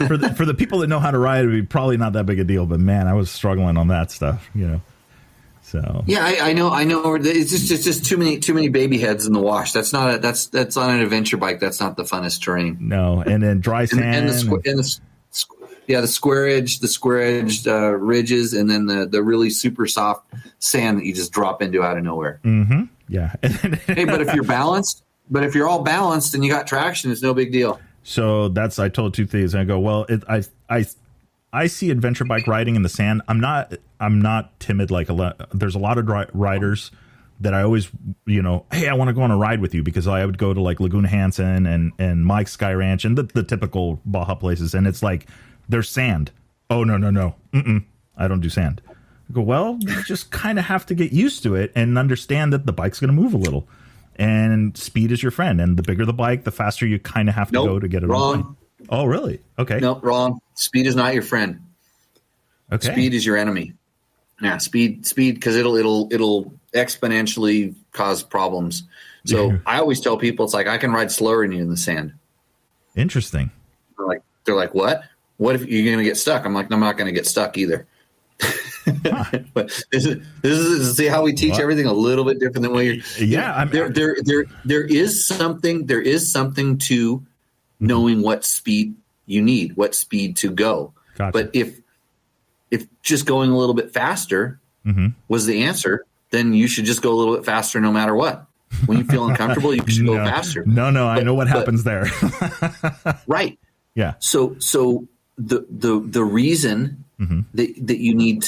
For the people that know how to ride, it'd be probably not that big a deal. But man, I was struggling on that stuff. So yeah, I know. It's just too many baby heads in the wash. That's on an adventure bike. That's not the funnest terrain. No, and then dry sand, the square edged ridges, and then the really super soft sand that you just drop into out of nowhere. Mm-hmm. Yeah. Hey, but if you're all balanced and you got traction, it's no big deal. So I told two things. I go, well, I see adventure bike riding in the sand. I'm not timid like there's a lot of riders that I always, hey, I want to go on a ride with you, because I would go to like Laguna Hansen and Mike's Sky Ranch and the typical Baja places, and it's like there's sand. Oh no. I don't do sand. I go, well, you just kind of have to get used to it and understand that the bike's going to move a little, and speed is your friend, and the bigger the bike, the faster you kind of have to go to get it wrong. Oh, really? Okay. No, wrong. Speed is not your friend. Okay. Speed is your enemy. Yeah, speed, because it'll exponentially cause problems. So I always tell people, it's like, I can ride slower than you in the sand. Interesting. They're like, what? What if you're going to get stuck? I'm like, I'm not going to get stuck either. Huh. But this is see how we teach everything a little bit different than what you're. Yeah, there is something to knowing what speed you need, what speed to go. Gotcha. But if just going a little bit faster was the answer, then you should just go a little bit faster no matter what. When you feel uncomfortable, you should go faster. No, I know what happens there. Right. Yeah. So the reason that you need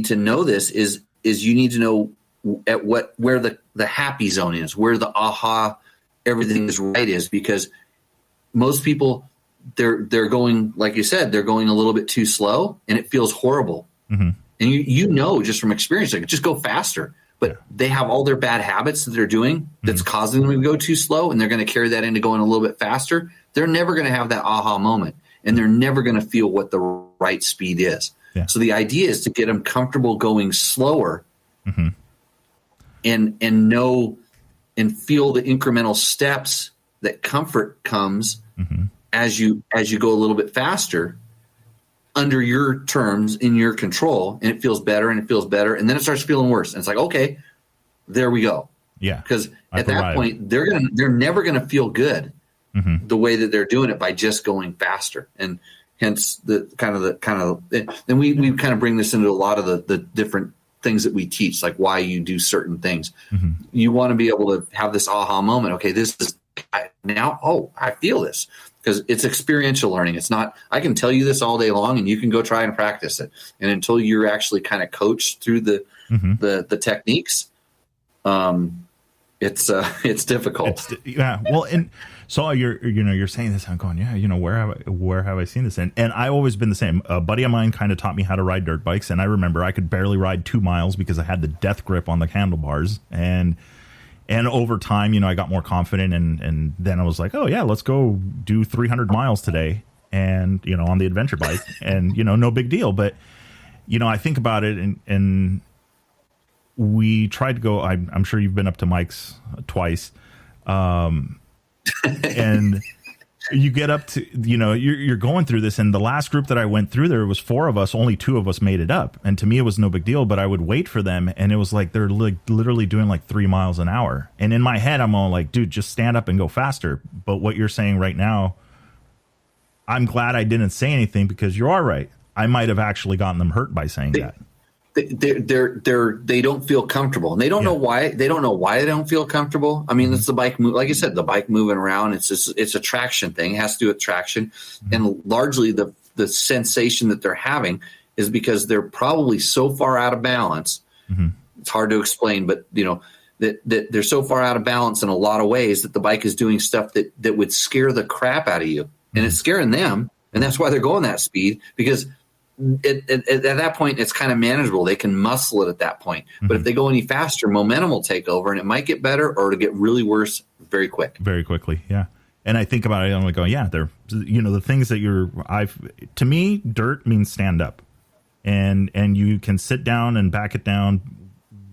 to know this is you need to know where the happy zone is, where the aha, everything is right is, because most people they're going, like you said, they're going a little bit too slow and it feels horrible. And you know, just from experience, like, just go faster. But they have all their bad habits that they're doing that's causing them to go too slow, and they're going to carry that into going a little bit faster. They're never going to have that aha moment, and they're never going to feel what the right speed is. Yeah. So the idea is to get them comfortable going slower and know and feel the incremental steps that comfort comes as you go a little bit faster under your terms, in your control, and it feels better and it feels better. And then it starts feeling worse. And it's like, okay, there we go. Yeah. Because at that point, they're never going to feel good the way that they're doing it by just going faster. And hence then we kind of bring this into a lot of the different things that we teach, like why you do certain things. You want to be able to have this aha moment. Okay, this is now, I feel this. Because it's experiential learning. It's not, I can tell you this all day long and you can go try and practice it. And until you're actually kind of coached through the techniques, it's difficult. Well, and so you're saying this, I'm going, where have I seen this? And I've always been the same. A buddy of mine kind of taught me how to ride dirt bikes. And I remember I could barely ride 2 miles because I had the death grip on the handlebars. And over time, I got more confident, and then I was like, oh yeah, let's go do 300 miles today, and on the adventure bike, and no big deal. But I think about it, and we tried to go. I'm sure you've been up to Mike's twice, and you get up to you're going through this, and the last group that I went through, there was 4 of us, only 2 of us made it up, and to me it was no big deal. But I would wait for them, and it was like they're literally doing like 3 miles an hour, and in my head I'm all like, dude, just stand up and go faster. But what you're saying right now, I'm glad I didn't say anything, because you are right. I might have actually gotten them hurt by saying that. They don't feel comfortable, and they don't know why. They don't know why they don't feel comfortable. I mean, it's the bike move, like you said, the bike moving around. It's a traction thing. It has to do with traction, and largely the sensation that they're having is because they're probably so far out of balance. It's hard to explain, but that they're so far out of balance in a lot of ways that the bike is doing stuff that would scare the crap out of you, and it's scaring them, and that's why they're going that speed, because at that point it's kind of manageable. They can muscle it at that point. But if they go any faster, momentum will take over, and it might get better or it'll get really worse very quickly. Yeah. And I think about it, I'm like, they're the things that to me, dirt means stand up, and you can sit down and back it down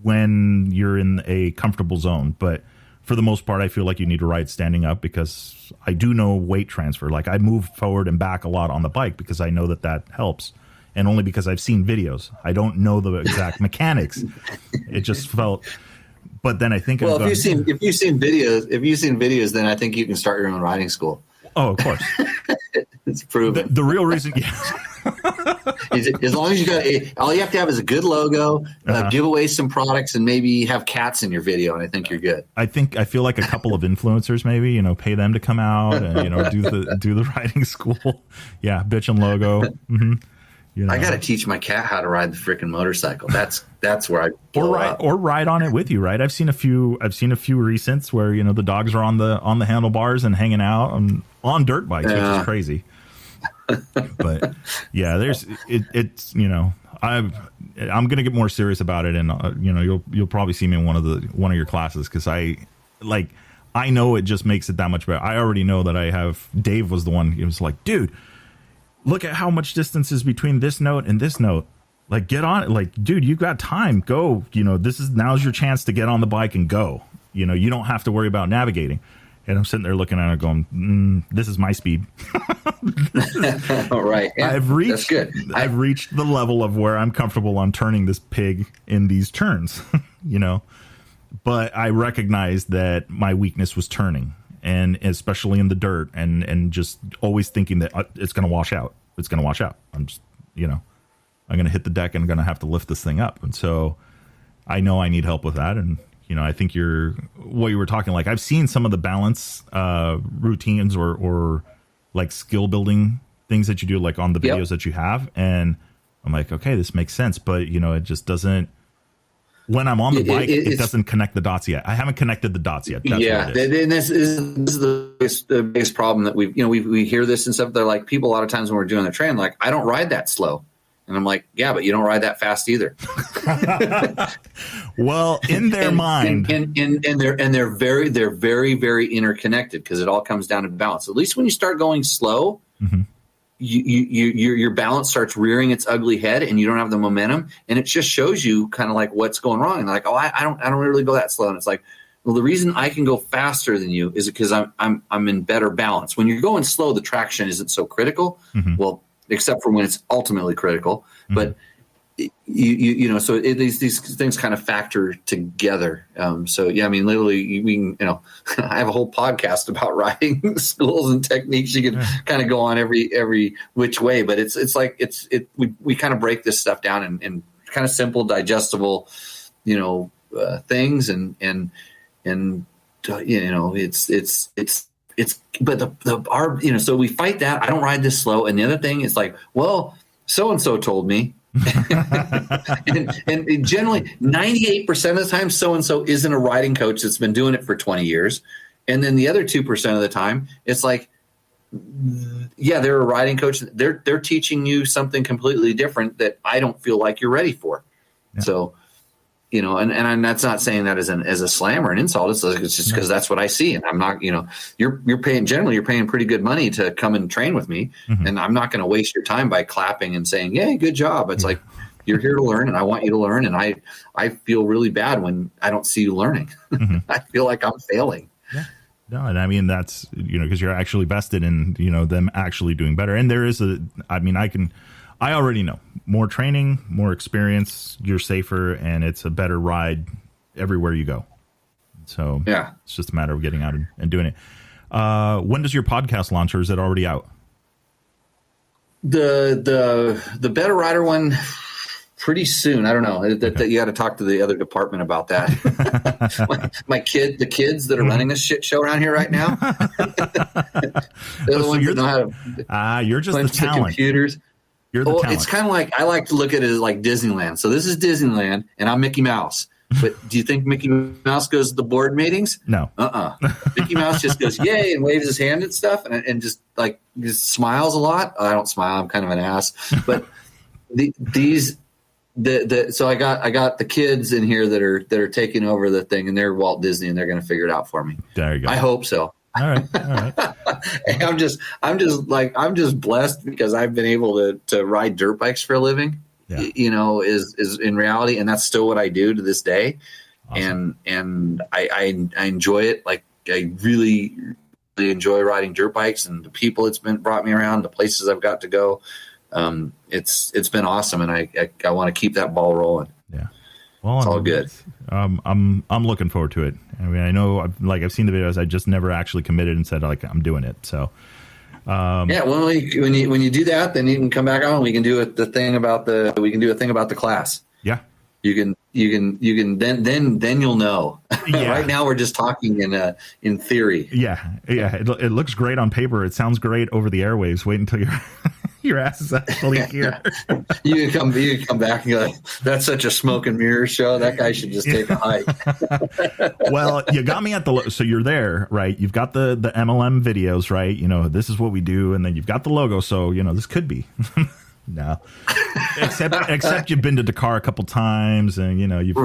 when you're in a comfortable zone. But for the most part, I feel like you need to ride standing up, because I do know weight transfer. Like, I move forward and back a lot on the bike because I know that helps. And only because I've seen videos. I don't know the exact mechanics. It just felt. But then I think, if you've seen videos, then I think you can start your own riding school. Oh, of course. It's proven. The real reason, as long as all you have to have is a good logo, give away some products, and maybe have cats in your video, and I think you're good. I feel like a couple of influencers, maybe, pay them to come out and do the riding school. Yeah, bitch and logo. I got to teach my cat how to ride the freaking motorcycle. That's where I or ride on it with you, right? I've seen a few recents where the dogs are on the handlebars and hanging out on dirt bikes, which is crazy. But yeah, I'm gonna get more serious about it, and you'll probably see me in one of your classes, because I know it just makes it that much better. I already know that Dave was the one. He was like, dude, look at how much distance is between this note and this note. Like, get on it. Like, dude, you've got time. Go. Now's your chance to get on the bike and go. You don't have to worry about navigating. And I'm sitting there looking at it going, this is my speed. All right. Yeah, that's good. I've reached the level of where I'm comfortable on turning this pig in these turns, But I recognized that my weakness was turning, and especially in the dirt, and just always thinking that it's going to wash out. It's going to wash out. I'm just, I'm going to hit the deck and I'm going to have to lift this thing up. And so I know I need help with that. And, I think what you were talking, like I've seen some of the balance routines or like skill building things that you do, like on the videos that you have. And I'm like, okay, this makes sense. But, it just doesn't, when I'm on the bike, it doesn't connect the dots yet. I haven't connected the dots yet. That's and this is the biggest problem that we hear this and stuff. They're like, people a lot of times when we're doing the train, like, I don't ride that slow. And I'm like, yeah, but you don't ride that fast either. Well, in their mind, and they're very, very interconnected, because it all comes down to balance. At least when you start going slow, your balance starts rearing its ugly head, and you don't have the momentum, and it just shows you kind of like what's going wrong. And like, oh, I don't really go that slow. And it's like, well, the reason I can go faster than you is because I'm in better balance. When you're going slow, the traction isn't so critical. Well, except for when it's ultimately critical. But so these things kind of factor together. Literally, we can, I have a whole podcast about riding schools and techniques. You can kind of go on every which way, but it's like we kind of break this stuff down in kind of simple, digestible, things, and so we fight that. I don't ride this slow. And the other thing is like, well, so-and-so told me. and generally 98% of the time, so-and-so isn't a riding coach that's been doing it for 20 years. And then the other 2% of the time, it's like, yeah, they're a riding coach. They're teaching you something completely different that I don't feel like you're ready for. Yeah. So, and that's not saying that as a slam or an insult. It's just because that's what I see. And I'm not, you're paying pretty good money to come and train with me. And I'm not going to waste your time by clapping and saying, yay, good job. It's like, you're here to learn, and I want you to learn. And I feel really bad when I don't see you learning. I feel like I'm failing. Yeah. No, and I mean, that's, because you're actually vested in, them actually doing better. And there is I already know, more training, more experience, you're safer, and it's a better ride everywhere you go. So yeah, it's just a matter of getting out and doing it. When does your podcast launch, or is it already out? The Better Rider one, pretty soon. I don't know. That you got to talk to the other department about that. the kids that are running this shit show around here right now. They're the ones that know how to. You're just the talent. Computers. You're the talent. It's kind of like, I like to look at it as like Disneyland. So this is Disneyland, and I'm Mickey Mouse. But do you think Mickey Mouse goes to the board meetings? No. Mickey Mouse just goes, yay, and waves his hand and stuff, and just smiles a lot. I don't smile. I'm kind of an ass. But so I got the kids in here that are taking over the thing, and they're Walt Disney, and they're going to figure it out for me. There you go. I hope so. All right. And I'm just blessed because I've been able to ride dirt bikes for a living. Yeah. Is in reality, and that's still what I do to this day. Awesome. And I enjoy it. Like, I really, really enjoy riding dirt bikes, and the people it's brought me around, the places I've got to go. It's been awesome, and I want to keep that ball rolling. Yeah. Well, it's all good. I'm looking forward to it. I mean, I know I've seen the videos. I just never actually committed and said I'm doing it. So yeah, when you do that, then you can come back on. And we can do a thing about the class. Yeah. You can then you'll know. Yeah. Right now we're just talking in theory. Yeah. It looks great on paper. It sounds great over the airwaves. Wait until your ass is actually here. You can come back and go, that's such a smoke and mirror show. That guy should just take a hike. Well, you got me at so you're there, right? You've got the MLM videos, right? This is what we do, and then you've got the logo. So this could be. No, except you've been to Dakar a couple times, and you've.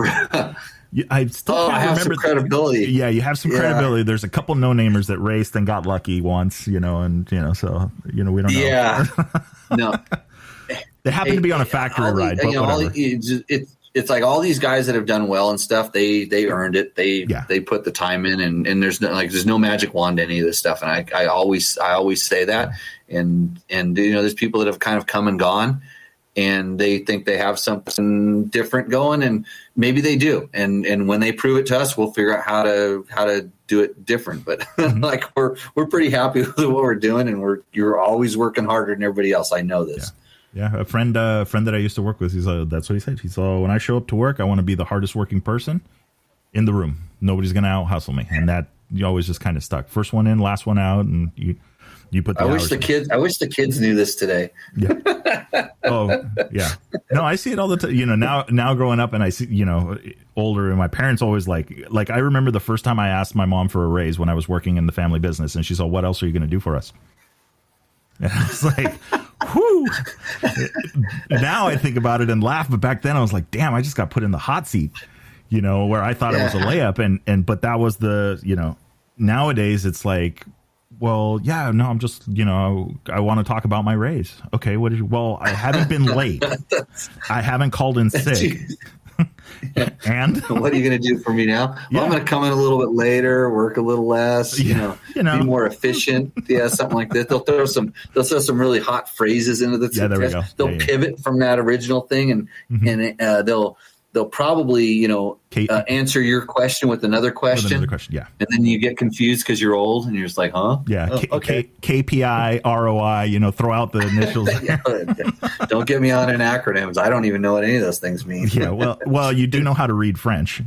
I still can't remember some credibility. Yeah, you have some credibility. There's a couple no-namers that raced and got lucky once, and so we don't know. Yeah, no. They happen to be on a factory ride, but whatever. It's like all these guys that have done well and stuff. They earned it. They put the time in, and there's no magic wand to any of this stuff. And I always say that. And there's people that have kind of come and gone, and they think they have something different going, and maybe they do. And when they prove it to us, we'll figure out how to do it different. But like we're pretty happy with what we're doing, and you're always working harder than everybody else. I know this. Yeah, a friend that I used to work with, that's what he said. He said, when I show up to work, I want to be the hardest working person in the room. Nobody's going to out hustle me. And that you always just kind of stuck. First one in, last one out, and you put the I wish the kids knew this today. Yeah. Oh, yeah. No, I see it all the time. Now growing up, and I see, older, and my parents always like I remember the first time I asked my mom for a raise when I was working in the family business, and she said, "What else are you going to do for us?" And I was like, whew. Now I think about it and laugh, but back then I was like, damn, I just got put in the hot seat, where I thought it was a layup. But that was nowadays it's like, well, yeah, no, I'm just, I want to talk about my raise. Okay. I haven't been late. I haven't called in sick. And what are you going to do for me now? Well, I'm going to come in a little bit later, work a little less, be more efficient. Yeah, something like that. They'll throw some really hot phrases into the there we go. They'll pivot from that original thing, and they'll probably answer your question with another question. Yeah, and then you get confused because you're old, and you're just like, huh? Yeah, okay. KPI, ROI. Throw out the initials. Don't get me on in acronyms. I don't even know what any of those things mean. Yeah, well, you do know how to read French.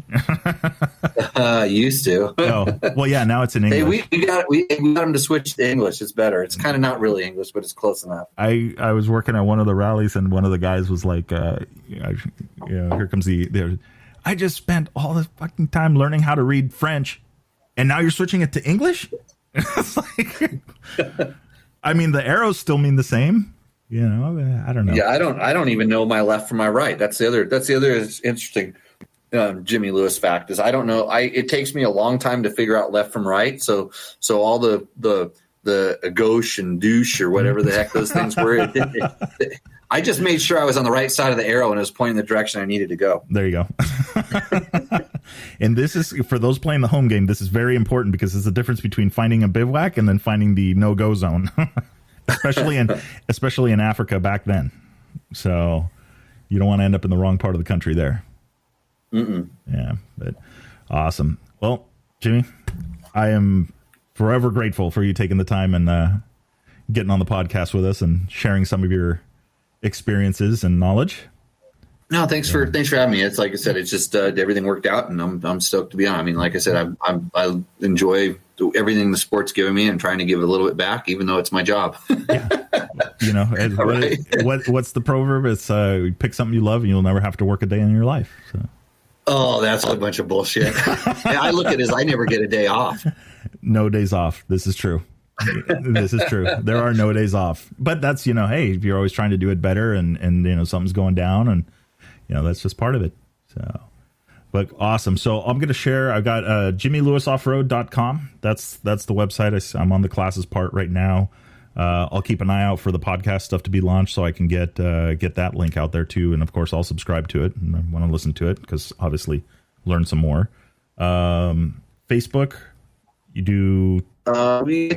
Used to. Oh, well, yeah. Now it's in English. Hey, we got them to switch to English. It's better. It's kind of not really English, but it's close enough. I was working at one of the rallies, and one of the guys was like, here comes I just spent all this fucking time learning how to read French, and now you're switching it to English? It's like, I mean, the arrows still mean the same. I don't know. Yeah, I don't even know my left from my right. That's the other interesting Jimmy Lewis fact is I don't know. It takes me a long time to figure out left from right. So all the gauche and douche or whatever the heck those things were. I just made sure I was on the right side of the arrow and it was pointing the direction I needed to go. There you go. And this is, for those playing the home game, this is very important because it's the difference between finding a bivouac and then finding the no-go zone, especially in Africa back then. So you don't want to end up in the wrong part of the country there. Mm-mm. Yeah, but awesome. Well, Jimmy, I am forever grateful for you taking the time and getting on the podcast with us and sharing some of your experiences and knowledge. No, thanks for having me. It's like I said, it's just everything worked out, and I'm stoked to be on. I mean, like I said, I enjoy everything the sport's giving me and trying to give it a little bit back, even though it's my job. Yeah. Right. What's the proverb? It's pick something you love and you'll never have to work a day in your life. So. Oh, that's a bunch of bullshit. I look at it as I never get a day off. No days off. This is true. This is true. There are no days off, but that's, hey, if you're always trying to do it better and something's going down, and that's just part of it. So, but awesome. So I'm going to share, I've got jimmylewisoffroad.com. That's the website. I'm on the classes part right now. I'll keep an eye out for the podcast stuff to be launched so I can get that link out there too. And of course I'll subscribe to it and I want to listen to it because obviously learn some more. Facebook, you do. We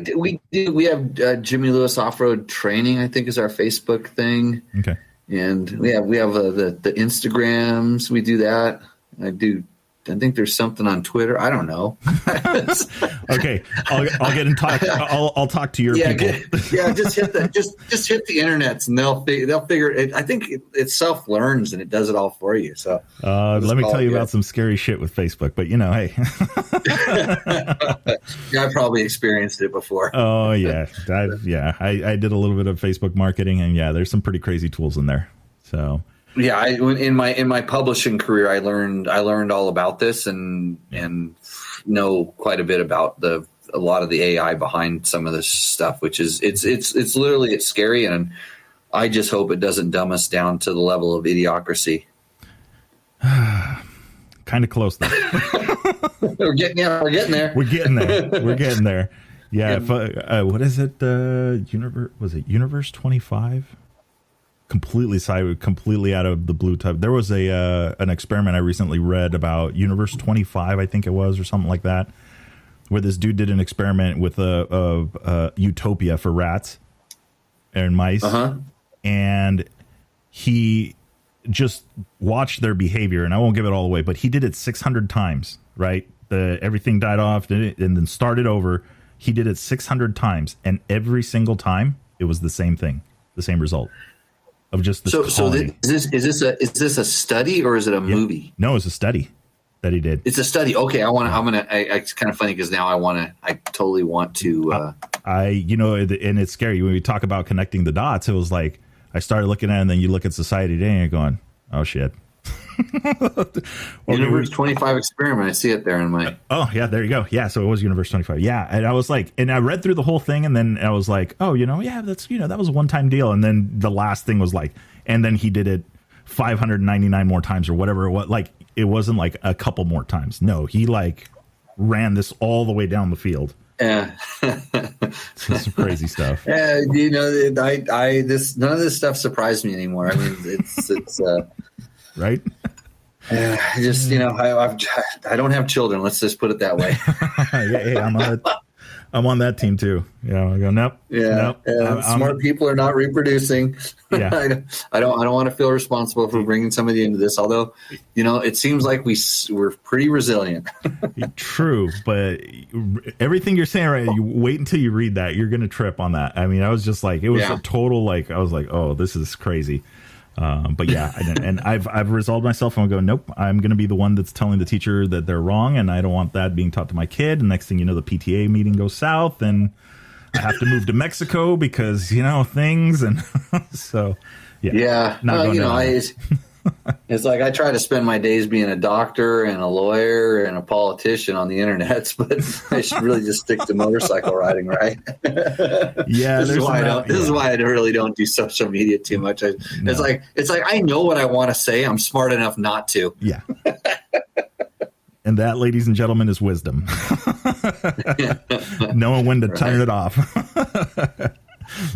do. We have Jimmy Lewis Off-Road Training, I think, is our Facebook thing. Okay. And we have the Instagrams. We do that. I think there's something on Twitter. I don't know. Okay, I'll get in touch. I'll talk to your people. Just hit the internets and they'll figure it. I think it self learns and it does it all for you. So let me tell you about some scary shit with Facebook. But hey, yeah, I probably experienced it before. Oh yeah, I did a little bit of Facebook marketing, and yeah, there's some pretty crazy tools in there. So. Yeah, in my publishing career, I learned all about this and know quite a bit about a lot of the AI behind some of this stuff, which is it's literally scary, and I just hope it doesn't dumb us down to the level of idiocracy. Kind of close though. We're getting there. We're getting there. Yeah. What is it? Was it Universe 25? completely out of the blue type. There was an experiment I recently read about Universe 25, I think it was, or something like that, where this dude did an experiment with a utopia for rats and mice, and he just watched their behavior. And I won't give it all away, but he did it 600 times. Right, everything died off, and then started over. He did it 600 times, and every single time it was the same thing, the same result of just this. Is this a study or is it a movie? No, it's a study that he did. It's a study. Okay, it's kind of funny because now I totally want to. And it's scary when we talk about connecting the dots. It was like I started looking at it, and then you look at society today, and you're going, "Oh shit." Universe 25 experiment. I see it there in my. Oh yeah, there you go. Yeah, so it was Universe 25. Yeah, and I was like, and I read through the whole thing, and then I was like, oh, that's that was a one-time deal. And then the last thing was like, and then he did it 599 more times or whatever it was. Like it wasn't like a couple more times. No, he like ran this all the way down the field. Yeah, some crazy stuff. Yeah, none of this stuff surprised me anymore. I mean, it's right. I don't have children. Let's just put it that way. I'm on that team too. Yeah, I go nope. Yeah, nope. Smart people are not reproducing. Yeah, I don't want to feel responsible for bringing somebody into this. Although, it seems like we're pretty resilient. True, but everything you're saying, right? You wait until you read that. You're going to trip on that. I mean, I was just like, it was a total like. I was like, oh, this is crazy. But yeah, and I've resolved myself. I'm going to go, nope, I'm going to be the one that's telling the teacher that they're wrong, and I don't want that being taught to my kid. And next thing you know, the PTA meeting goes south, and I have to move to Mexico because things. And so yeah, it's like I try to spend my days being a doctor and a lawyer and a politician on the internet, but I should really just stick to motorcycle riding, right? Yeah, this is why I really don't do social media too much. It's like I know what I want to say. I'm smart enough not to. Yeah. And that, ladies and gentlemen, is wisdom. Knowing when to turn it off.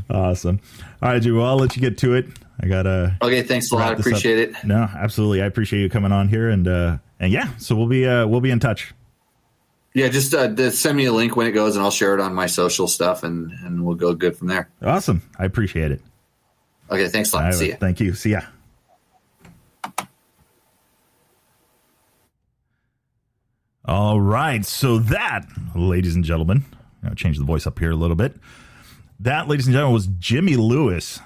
Awesome. All right, Drew, well, I'll let you get to it. I gotta. Okay, thanks a lot. I appreciate it. No, absolutely. I appreciate you coming on here, and yeah, so we'll be in touch. Yeah, just send me a link when it goes, and I'll share it on my social stuff, and we'll go good from there. Awesome. I appreciate it. Okay, thanks a lot. See ya. Thank you. See ya. All right, so that, ladies and gentlemen, I'll change the voice up here a little bit. That, ladies and gentlemen, was Jimmy Lewis.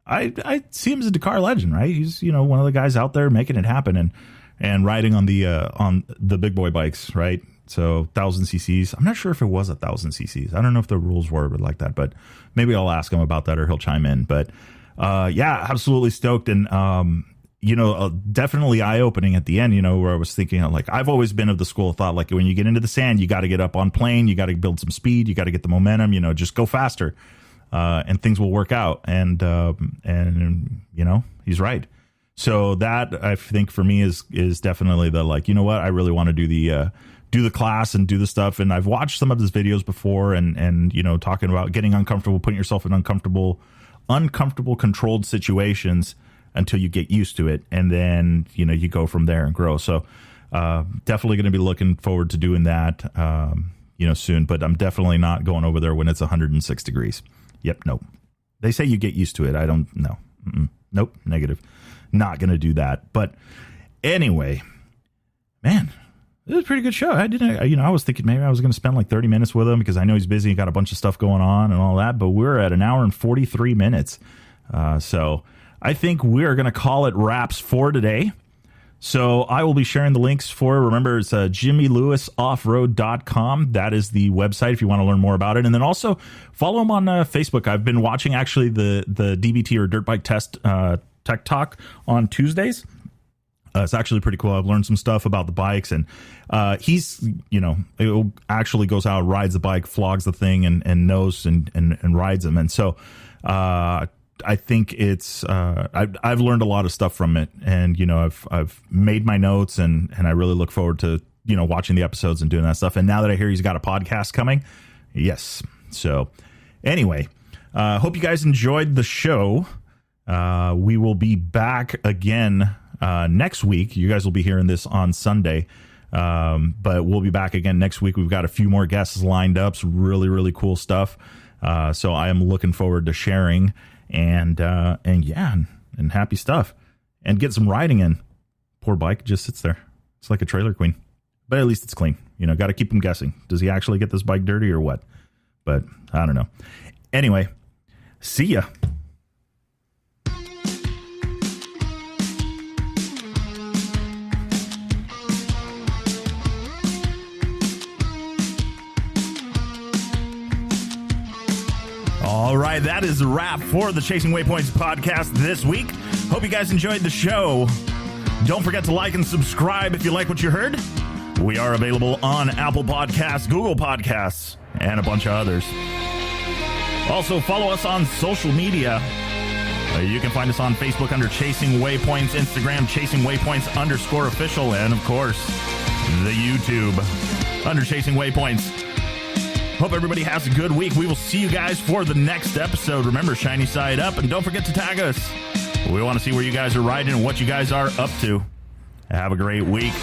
I see him as a Dakar legend, right? He's one of the guys out there making it happen and riding on the big boy bikes, right? So 1,000 cc's. I'm not sure if it was 1,000 cc's. I don't know if the rules were like that, but maybe I'll ask him about that or he'll chime in. But yeah, absolutely stoked, and definitely eye opening at the end. Where I was thinking like I've always been of the school of thought like when you get into the sand, you got to get up on plane, you got to build some speed, you got to get the momentum. Just go faster. And things will work out. And he's right. So that I think for me is definitely the like, what, I really want to do the class and do the stuff. And I've watched some of his videos before and talking about getting uncomfortable, putting yourself in uncomfortable controlled situations until you get used to it. And then, you go from there and grow. So, definitely going to be looking forward to doing that, soon, but I'm definitely not going over there when it's 106 degrees. Yep. Nope. They say you get used to it. I don't know. Nope. Negative. Not going to do that. But anyway, man, it was a pretty good show. I was thinking maybe I was going to spend like 30 minutes with him because I know he's busy and got a bunch of stuff going on and all that, but we're at an hour and 43 minutes. So I think we're going to call it wraps for today. So I will be sharing the links for, remember, it's jimmylewisoffroad.com. That is the website if you want to learn more about it. And then also follow him on Facebook. I've been watching actually the DBT or Dirt Bike Test Tech Talk on Tuesdays. It's actually pretty cool. I've learned some stuff about the bikes, and he's, it actually goes out, rides the bike, flogs the thing, and knows and rides them. And so I think it's I've learned a lot of stuff from it, and I've made my notes, and I really look forward to watching the episodes and doing that stuff. And now that I hear he's got a podcast coming, yes. So anyway, hope you guys enjoyed the show. We will be back again next week. You guys will be hearing this on Sunday, but we'll be back again next week. We've got a few more guests lined up, some really, really cool stuff. So I am looking forward to sharing and happy stuff and get some riding in. Poor bike just sits there. It's like a trailer queen, but at least it's clean. Got to keep them guessing. Does he actually get this bike dirty or what? But I don't know. Anyway, see ya. All right, that is a wrap for the Chasing Waypoints podcast this week. Hope you guys enjoyed the show. Don't forget to like and subscribe if you like what you heard. We are available on Apple Podcasts, Google Podcasts, and a bunch of others. Also, follow us on social media. You can find us on Facebook under Chasing Waypoints, Instagram, Chasing Waypoints _official, and of course, the YouTube under Chasing Waypoints. Hope everybody has a good week. We will see you guys for the next episode. Remember, shiny side up, and don't forget to tag us. We want to see where you guys are riding and what you guys are up to. Have a great week.